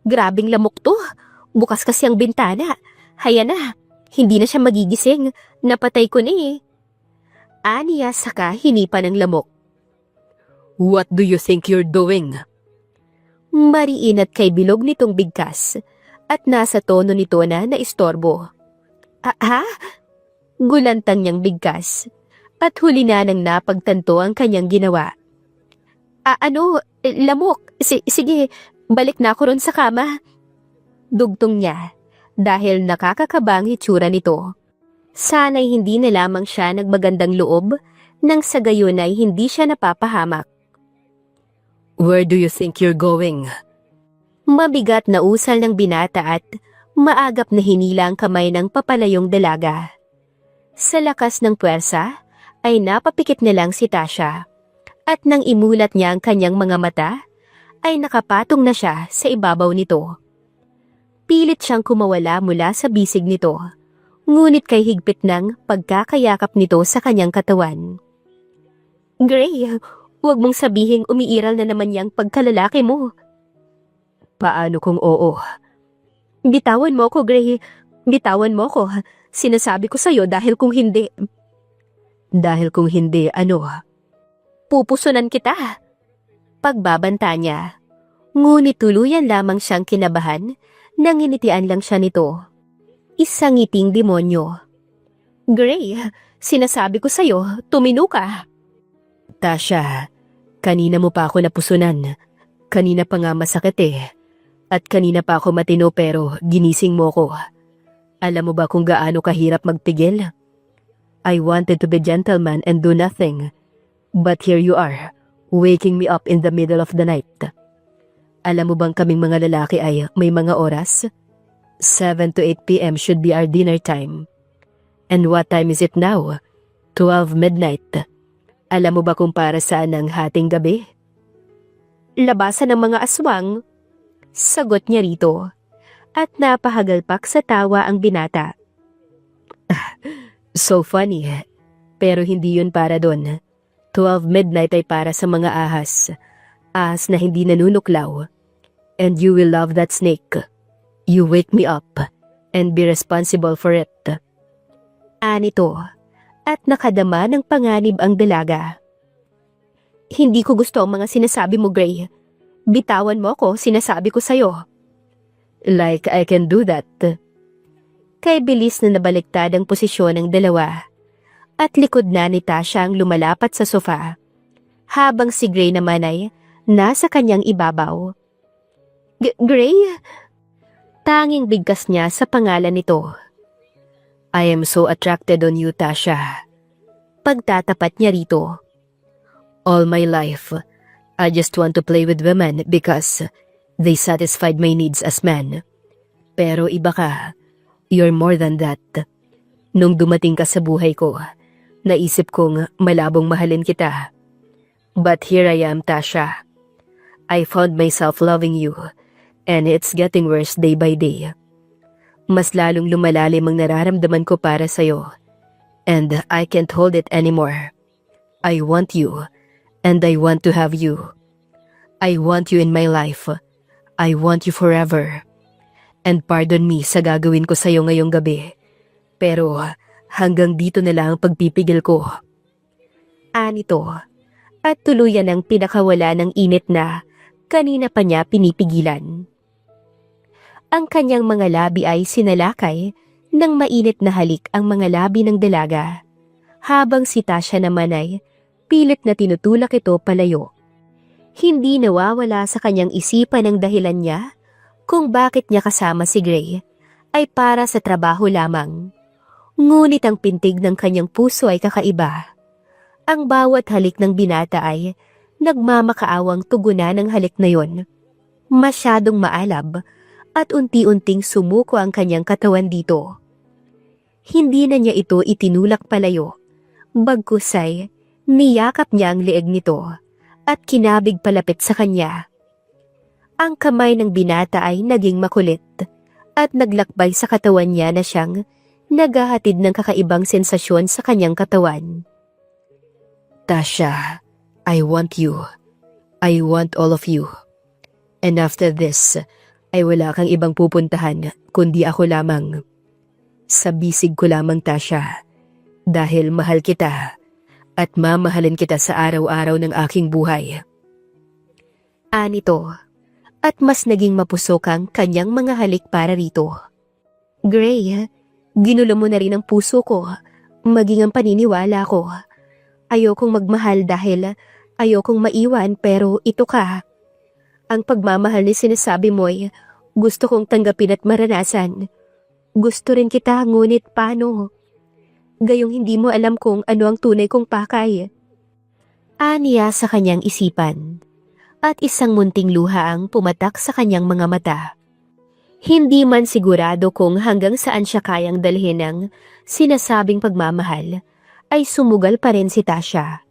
Grabing lamok to, bukas kasi ang bintana. Haya na, hindi na siya magigising, napatay ko na eh. Aniya saka hinipa ng lamok. What do you think you're doing? Mariin at kay bilog nitong bigkas at nasa tono nito na naistorbo. Ha? Gulantang niyang bigkas at huli na nang napagtanto ang kanyang ginawa. Lamok, sige, balik na ako ron sa kama. Dugtong niya dahil nakakakabang hitsura nito. Sana'y hindi na lamang siya nagmagandang loob nang sa gayon ay hindi siya napapahamak. Where do you think you're going? Mabigat na usal ng binata at maagap na hinila ang kamay ng papalayong dalaga. Sa lakas ng puwersa ay napapikit na lang si Tasha at nang imulat niya ang kanyang mga mata ay nakapatong na siya sa ibabaw nito. Pilit siyang kumawala mula sa bisig nito, ngunit kay higpit ng pagkakayakap nito sa kanyang katawan. Gray, huwag mong sabihing umiiral na naman yang pagkalalaki mo. Paano kung oo? Bitawan mo ko, Gray. Bitawan mo ko. Sinasabi ko sa'yo dahil kung hindi. Dahil kung hindi, ano? Pupusunan kita. Pagbabanta niya. Ngunit tuluyan lamang siyang kinabahan, nanginitian lang siya nito. Isang ngiting demonyo. Gray, sinasabi ko sa'yo, tumino ka. Tasha, kanina mo pa ako napusunan. Kanina pa nga masakit eh. At kanina pa ako matino pero ginising mo ko. Alam mo ba kung gaano kahirap magpigil? I wanted to be gentleman and do nothing. But here you are, waking me up in the middle of the night. Alam mo bang kaming mga lalaki ay may mga oras? 7 to 8 p.m. should be our dinner time. And what time is it now? 12 midnight. Alam mo ba kung para saan ang hating gabi? Labasan ng mga aswang, sagot niya rito. At napahagalpak sa tawa ang binata. So funny, pero hindi yun para doon. 12 midnight ay para sa mga ahas. Ahas na hindi nanunuklaw. And you will love that snake. You wake me up and be responsible for it. Anito, at nakadama ng panganib ang dalaga. Hindi ko gusto ang mga sinasabi mo, Gray. Bitawan mo ako, sinasabi ko sa'yo. Like I can do that. Kay bilis na nabaliktad ang posisyon ng dalawa. At likod na ni Tasha ang lumalapat sa sofa. Habang si Gray naman ay nasa kanyang ibabaw. Gray? Tanging bigkas niya sa pangalan nito. I am so attracted on you, Tasha. Pagtatapat niya rito. All my life, I just want to play with women because they satisfied my needs as men. Pero iba ka. You're more than that. Nung dumating ka sa buhay ko, naisip kong malabong mahalin kita. But here I am, Tasha. I found myself loving you, and it's getting worse day by day. Mas lalong lumalalim ang nararamdaman ko para sa'yo, and I can't hold it anymore. I want you, and I want to have you. I want you in my life. I want you forever. And pardon me sa gagawin ko sa'yo ngayong gabi, pero hanggang dito na lang ang pagpipigil ko. Anito, at tuluyan ang pinakawala ng init na kanina pa niya pinipigilan. Ang kanyang mga labi ay sinalakay ng mainit na halik ang mga labi ng dalaga, habang si Tasha naman ay pilit na tinutulak ito palayo. Hindi nawawala sa kanyang isipan ang dahilan niya kung bakit niya kasama si Gray ay para sa trabaho lamang. Ngunit ang pintig ng kanyang puso ay kakaiba. Ang bawat halik ng binata ay nagmamakaawang tugunan ng halik na yon. Masyadong maalab at unti-unting sumuko ang kanyang katawan dito. Hindi na niya ito itinulak palayo, bagkus ay niyakap niya ang leeg nito at kinabig palapit sa kanya. Ang kamay ng binata ay naging makulit at naglakbay sa katawan niya na siyang naghahatid ng kakaibang sensasyon sa kanyang katawan. Tasha, I want you. I want all of you. And after this, ay wala kang ibang pupuntahan kundi ako lamang. Sa bisig ko lamang, Tasha, dahil mahal kita at mamahalin kita sa araw-araw ng aking buhay. Anito, at mas naging mapusok ang kanyang mga halik para rito. Gray, ginulo mo na rin ang puso ko, maging ang paniniwala ko. Ayokong magmahal dahil ayokong maiwan pero ito ka. Ang pagmamahal ni sinasabi mo'y gusto kong tanggapin at maranasan. Gusto rin kita ngunit paano? Gayong hindi mo alam kung ano ang tunay kong pakay. Aniya sa kanyang isipan at isang munting luha ang pumatak sa kanyang mga mata. Hindi man sigurado kung hanggang saan siya kayang dalhin ng sinasabing pagmamahal, ay sumugal pa rin si Tasha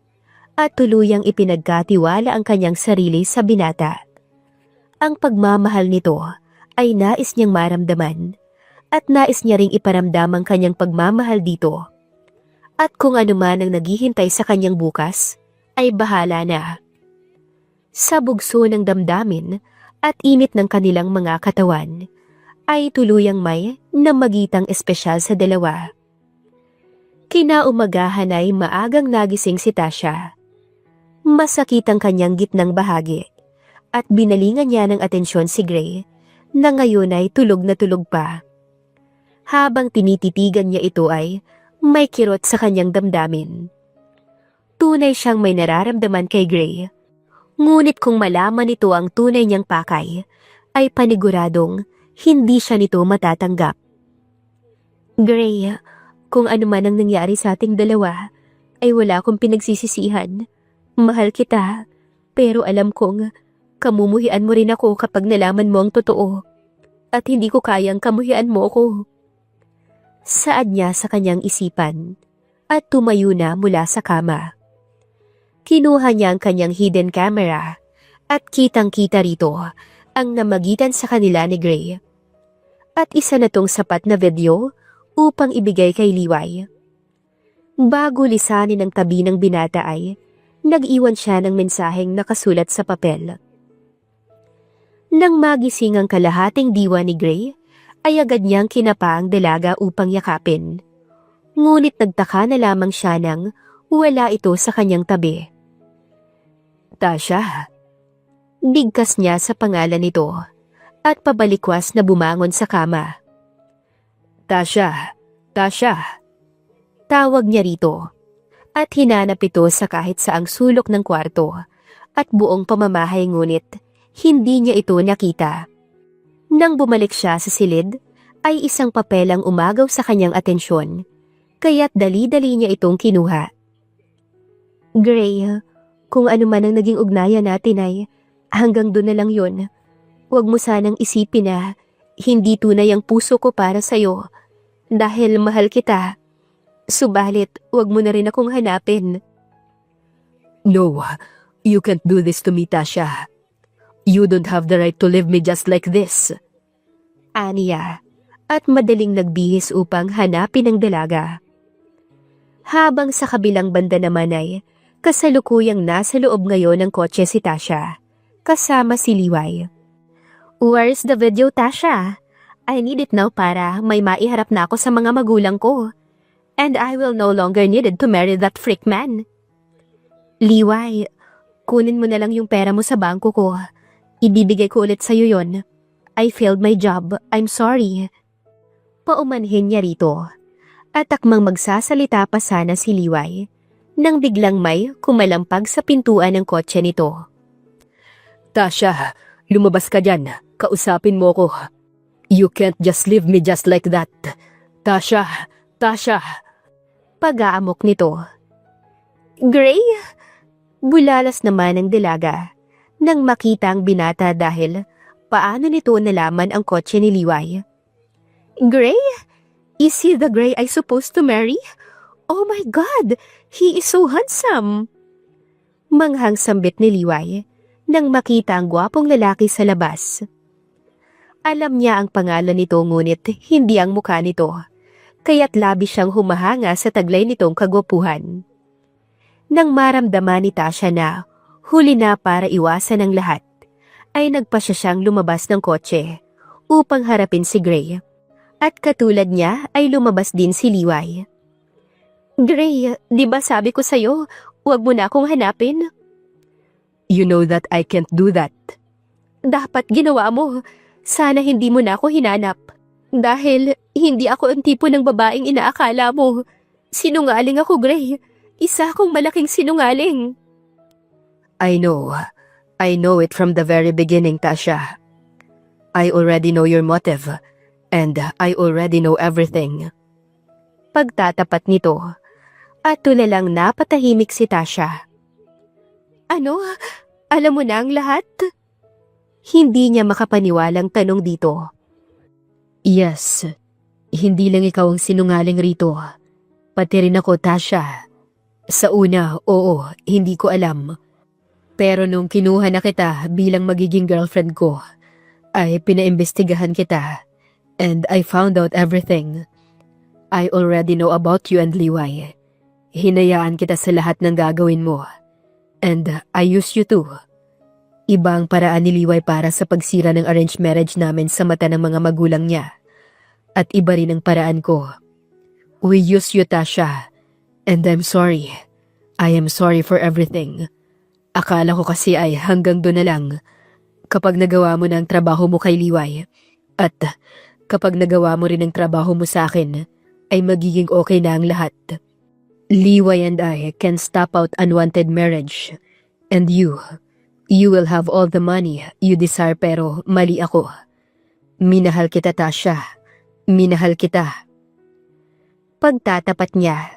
at tuluyang ipinagkatiwala ang kanyang sarili sa binata. Ang pagmamahal nito ay nais niyang maramdaman at nais niya ring iparamdam ang kanyang pagmamahal dito. At kung ano man ang naghihintay sa kanyang bukas, ay bahala na. Sa bugso ng damdamin at init ng kanilang mga katawan, ay tuluyang may namagitang espesyal sa dalawa. Kinaumagahan ay maagang nagising si Tasha. Masakit ang kanyang gitnang bahagi at binalingan niya ng atensyon si Gray na ngayon ay tulog na tulog pa. Habang tinititigan niya ito ay may kirot sa kanyang damdamin. Tunay siyang may nararamdaman kay Gray, ngunit kung malaman nito ang tunay niyang pakay, ay paniguradong hindi siya nito matatanggap. Gray, kung ano man ang nangyari sa ating dalawa, ay wala akong pinagsisisihan. Mahal kita, pero alam kong kamumuhian mo rin ako kapag nalaman mo ang totoo, at hindi ko kayang kamuhian mo ako. Saad niya sa kanyang isipan, at tumayo na mula sa kama. Kinuha niya ang kanyang hidden camera, at kitang-kita rito ang namagitan sa kanila ni Gray. At isa na tong sapat na video upang ibigay kay Liway. Bago lisanin ang tabi ng binata ay nag-iwan siya ng mensaheng nakasulat sa papel. Nang magising ang kalahating diwa ni Gray, ay agad niyang kinapa ang dalaga upang yakapin. Ngunit nagtaka na lamang siya nang wala ito sa kanyang tabi. Tasha, bigkas niya sa pangalan nito at pabalikwas na bumangon sa kama. Tasha, Tasha. Tawag niya rito at hinanap ito sa kahit saang sulok ng kwarto at buong pamamahay ngunit hindi niya ito nakita. Nang bumalik siya sa silid, ay isang papel ang umagaw sa kanyang atensyon, kaya't dali-dali niya itong kinuha. Gray, kung ano man ang naging ugnayan natin ay hanggang doon na lang yun. Huwag mo sanang isipin na hindi tunay ang puso ko para sa'yo dahil mahal kita. Subalit, huwag mo na rin akong hanapin. No, You can't do this to me, Tasha. You don't have the right to leave me just like this. Aniya, at madaling nagbihis upang hanapin ang dalaga. Habang sa kabilang banda naman ay kasalukuyang nasa loob ngayon ng kotse si Tasha, kasama si Liway. Where's the video, Tasha? I need it now para may maiharap na ako sa mga magulang ko. And I will no longer needed to marry that freak man. Liway, kunin mo na lang yung pera mo sa bangko ko. Ibibigay ko ulit sa'yo yon. I failed my job. I'm sorry. Paumanhin niya rito. At akmang magsasalita pa sana si Liway nang biglang may kumalampag sa pintuan ng kotse nito. Tasha, lumabas ka dyan. Kausapin mo ko. You can't just leave me just like that. Tasha, Tasha. Pag-aamok nito. Gray? Bulalas naman ang dalaga nang makita ang binata dahil paano nito nalaman ang kotse ni Liway. Gray? Is he the Gray I supposed to marry? Oh my God! He is so handsome! Manghang sambit ni Liway nang makita ang gwapong lalaki sa labas. Alam niya ang pangalan nito ngunit hindi ang mukha nito, kaya't labis siyang humahanga sa taglay nitong kagwapuhan. Nang maramdaman ni Tasha na huli na para iwasan ang lahat, ay nagpasya siyang lumabas ng kotse upang harapin si Gray. At katulad niya ay lumabas din si Liway. Gray, di ba sabi ko sa'yo, huwag mo na akong hanapin? You know that I can't do that. Dapat ginawa mo. Sana hindi mo na ako hinanap. Dahil hindi ako ang tipo ng babaeng inaakala mo. Sinungaling ako, Gray. Isa akong malaking sinungaling. I know. I know it from the very beginning, Tasha. I already know your motive. And I already know everything. Pagtatapat nito, at tulalang napatahimik si Tasha. Ano? Alam mo na ang lahat? Hindi niya makapaniwalang tanong dito. Yes. Hindi lang ikaw ang sinungaling rito. Pati rin ako, Tasha. Sa una, oo, hindi ko alam. Pero nung kinuha na kita bilang magiging girlfriend ko, ay pinaimbestigahan kita. And I found out everything. I already know about you and Liway. Hinayaan kita sa lahat ng gagawin mo. And I used you too. Ibang paraan ni Liway para sa pagsira ng arranged marriage namin sa mata ng mga magulang niya. At iba rin ang paraan ko. We used you, Tasha. And I'm sorry. I am sorry for everything. Akala ko kasi ay hanggang doon na lang. Kapag nagawa mo na ang trabaho mo kay Liway. At kapag nagawa mo rin ang trabaho mo sa akin, ay magiging okay na ang lahat. Liway and I can stop out unwanted marriage. And you will have all the money you desire pero mali ako. Minahal kita, Tasha. Minahal kita. Pagtatapat niya,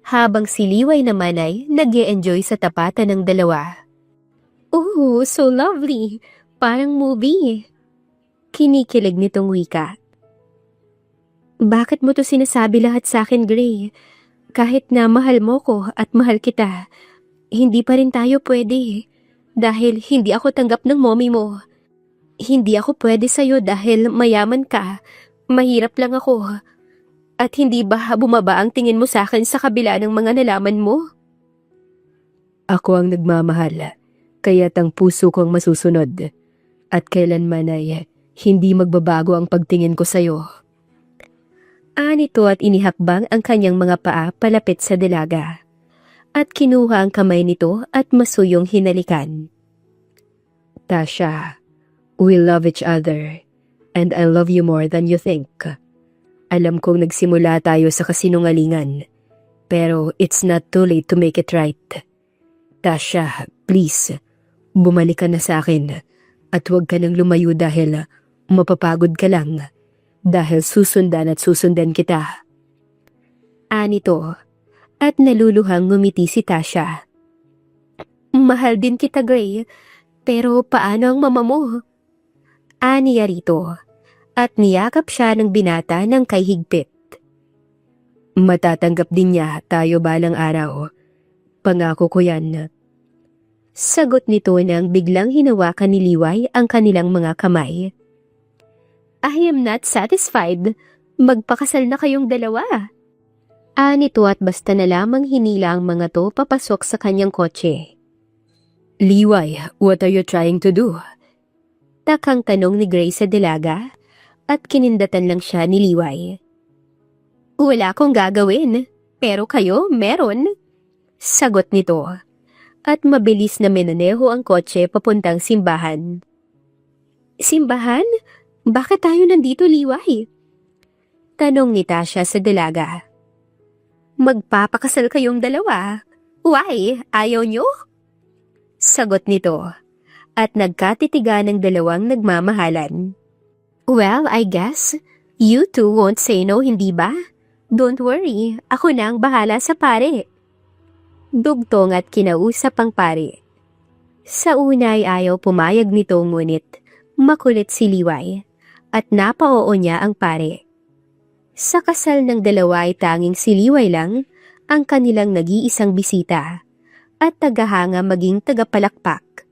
habang si Liway naman ay nag-e-enjoy sa tapatan ng dalawa. Oh, so lovely. Parang movie. Kinikilig nitong wika. Bakit mo to sinasabi lahat sa akin, Gray? Kahit na mahal mo ko at mahal kita, hindi pa rin tayo pwede. Dahil hindi ako tanggap ng mommy mo. Hindi ako pwede sa'yo dahil mayaman ka. Mahirap lang ako. At hindi ba bumaba ang tingin mo sa akin sa kabila ng mga nalaman mo? Ako ang nagmamahal, kaya't ang puso kong masusunod. At kailanman ay hindi magbabago ang pagtingin ko sa'yo. Anito at inihakbang ang kanyang mga paa palapit sa dalaga. At kinuha ang kamay nito at masuyong hinalikan. Tasha, we love each other. And I love you more than you think. Alam kong nagsimula tayo sa kasinungalingan. Pero it's not too late to make it right. Tasha, please, bumalik ka na sa akin. At huwag ka nang lumayo dahil mapapagod ka lang. Dahil susundan at susundan kita. Anito, at naluluhang ngumiti si Tasha. Mahal din kita, Gray. Pero paano ang mama mo? Aniya rito, at niyakap siya ng binata ng kay higpit. Matatanggap din niya tayo balang araw. Pangako ko yan. Sagot nito nang biglang hinawakan ni Liway ang kanilang mga kamay. I am not satisfied. Magpakasal na kayong dalawa. Nito at basta na lamang hinila ang mga to papasok sa kanyang kotse. Liway, what are you trying to do? Takang tanong ni Gray sa dalaga at kinindatan lang siya ni Liway. Wala akong gagawin, pero kayo meron. Sagot nito at mabilis na minaneho ang kotse papuntang simbahan. Simbahan? Bakit tayo nandito, Liway? Tanong ni Tasha sa dalaga. Magpapakasal kayong dalawa. Why? Ayaw nyo? Sagot nito at nagkatitigan ng dalawang nagmamahalan. Well, I guess you two won't say no, hindi ba? Don't worry, ako na ang bahala sa pare. Dugtong at kinausap ang pare. Sa una ay ayaw pumayag nito ngunit makulit si Liway at napaoo niya ang pare. Sa kasal ng dalawa ay tanging si Liway lang ang kanilang nag-iisang bisita at tagahanga maging tagapalakpak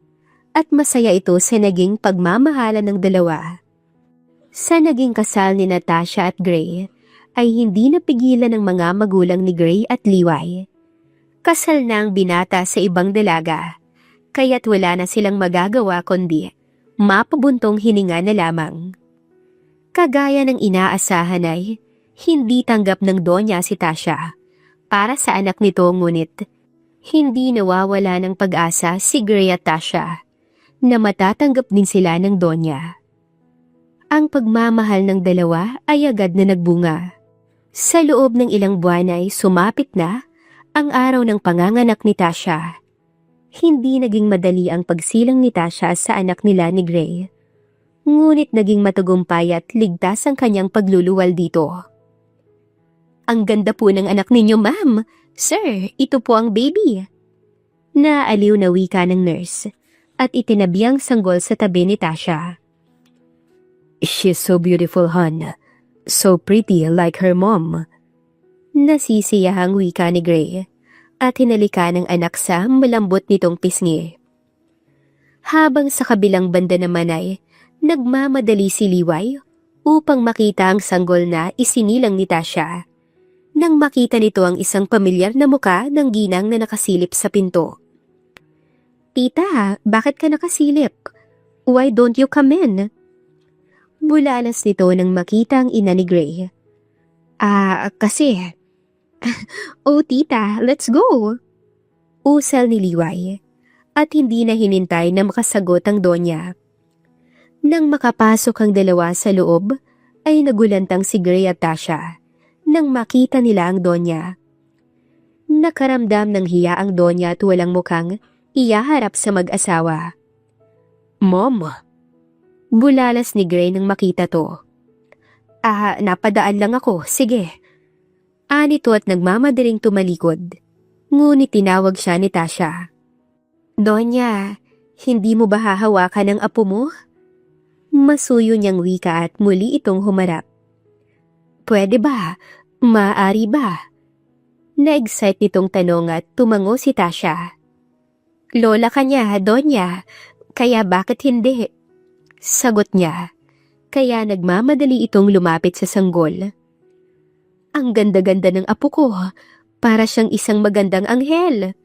at masaya ito sa naging pagmamahalan ng dalawa. Sa naging kasal ni Natasha at Gray ay hindi napigilan ng mga magulang ni Gray at Liway. Kasal na ang binata sa ibang dalaga, kaya't wala na silang magagawa kundi mapabuntong hininga na lamang. Kagaya ng inaasahan ay hindi tanggap ng Donya si Tasha para sa anak nito ngunit hindi nawawala ng pag-asa si Gray at Tasha na matatanggap din sila ng Donya. Ang pagmamahal ng dalawa ay agad na nagbunga. Sa loob ng ilang buwan ay sumapit na ang araw ng panganganak ni Tasha. Hindi naging madali ang pagsilang ni Tasha sa anak nila ni Gray. Ngunit naging matagumpay at ligtas ang kanyang pagluluwal dito. Ang ganda po ng anak ninyo, ma'am. Sir, ito po ang baby. Naaliw na wika ng nurse at itinabi ang sanggol sa tabi ni Tasha. She's so beautiful, hon. So pretty like her mom. Nasisiyahang wika ni Gray at hinalika ng anak sa malambot nitong pisngi. Habang sa kabilang banda naman ay nagmamadali si Liway upang makita ang sanggol na isinilang ni Tasha. Nang makita nito ang isang pamilyar na muka ng ginang na nakasilip sa pinto. Tita, bakit ka nakasilip? Why don't you come in? Bulalas nito nang makita ang ina ni Gray. Kasi... Oh tita, let's go! Usal ni Liway at hindi na hinintay na makasagot ang Donya. Nang makapasok ang dalawa sa loob, ay nagulantang si Gray at Tasha nang makita nila ang Donya. Nakaramdam ng hiya ang Donya at walang mukhang iyaharap sa mag-asawa. Mom! Bulalas ni Gray nang makita to. Napadaan lang ako, sige. Anito at nagmamadaling tumalikod. Ngunit tinawag siya ni Tasha. Donya, hindi mo ba hahawakan ang apo mo? Masuyo niyang wika at muli itong humarap. Pwede ba? Maaari ba? Na-excite nitong tanong at tumango si Tasha. Lola ka niya, Donya. Kaya bakit hindi? Sagot niya. Kaya nagmamadali itong lumapit sa sanggol. Ang ganda-ganda ng apo ko, para siyang isang magandang anghel.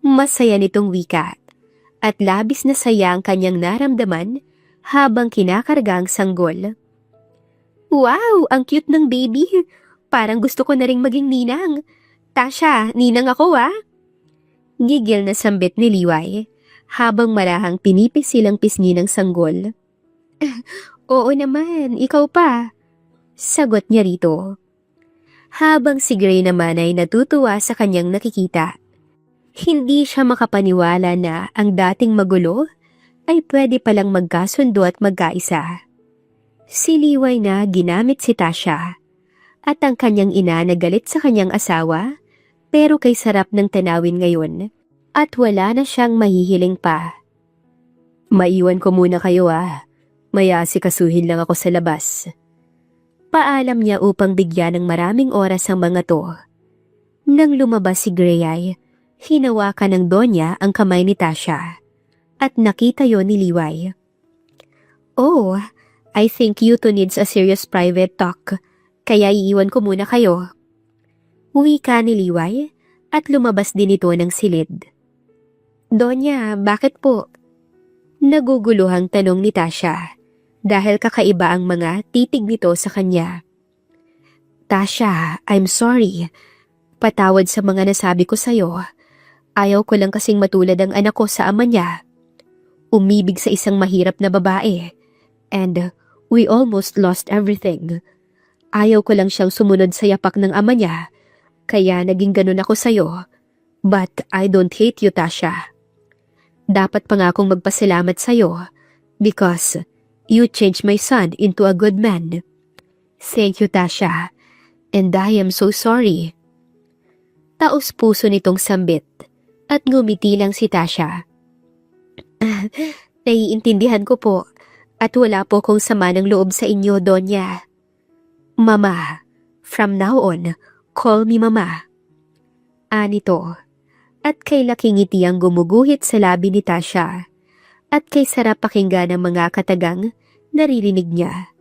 Masaya nitong wika, at labis na saya ang kanyang naramdaman habang kinakarga ang sanggol. Wow, ang cute ng baby. Parang gusto ko na ring maging ninang. Tasha, ninang ako Gigil na sambit ni Liway habang marahang pinipis silang pisngi ng sanggol. Oo naman, ikaw pa. Sagot niya rito. Habang si Gray naman ay natutuwa sa kanyang nakikita. Hindi siya makapaniwala na ang dating magulo ay pwede palang magkasundo at magkaisa. Si Liway na ginamit si Tasha at ang kanyang ina na galit sa kanyang asawa pero kay sarap ng tanawin ngayon at wala na siyang mahihiling pa. Maiwan ko muna kayo May asikasuhin lang ako sa labas. Paalam niya upang bigyan ng maraming oras ang mga to. Nang lumabas si Gray ay, Hinawakan ng Donya ang kamay ni Tasha at nakita yon ni Liway. Oh, I think you two needs a serious private talk, kaya iiwan ko muna kayo. Wika ni Liway at lumabas din ito ng silid. Donya, bakit po? Naguguluhang tanong ni Tasha dahil kakaiba ang mga titig nito sa kanya. Tasha, I'm sorry. Patawad sa mga nasabi ko sa'yo. Ayaw ko lang kasing matulad ang anak ko sa ama niya. Umibig sa isang mahirap na babae. And we almost lost everything. Ayaw ko lang siyang sumunod sa yapak ng ama niya. Kaya naging ganun ako sa'yo. But I don't hate you, Tasha. Dapat pa nga akong magpasalamat sa'yo. Because you changed my son into a good man. Thank you, Tasha. And I am so sorry. Taos puso nitong sambit at ngumiti lang si Tasha. Naiintindihan ko po at wala po kong sama ng loob sa inyo, Donya. Mama, from now on, call me Mama. Anito, at kay laking ngiti ang gumuguhit sa labi ni Tasha at kay sarap pakinggan ang mga katagang naririnig niya.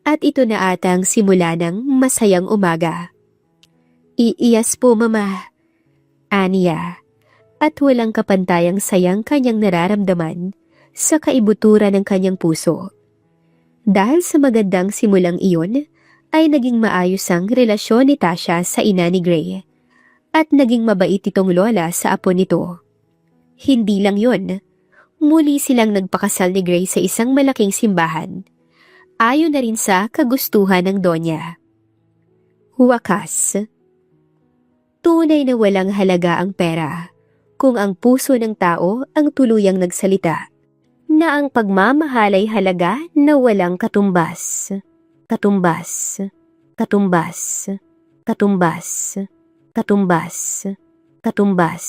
At ito na atang simula ng masayang umaga. Yes po, Mama. Aniya. At walang kapantayang sayang kanyang nararamdaman sa kaibuturan ng kanyang puso. Dahil sa magandang simulang iyon, ay naging maayos ang relasyon ni Tasha sa ina ni Gray. At naging mabait itong lola sa apo nito. Hindi lang yon. Muli silang nagpakasal ni Gray sa isang malaking simbahan. Ayon na rin sa kagustuhan ng Donya. Wakas. Tunay na walang halaga ang pera kung ang puso ng tao ang tuluyang nagsalita na ang pagmamahal ay halaga na walang katumbas. Katumbas. Katumbas. Katumbas. Katumbas. Katumbas.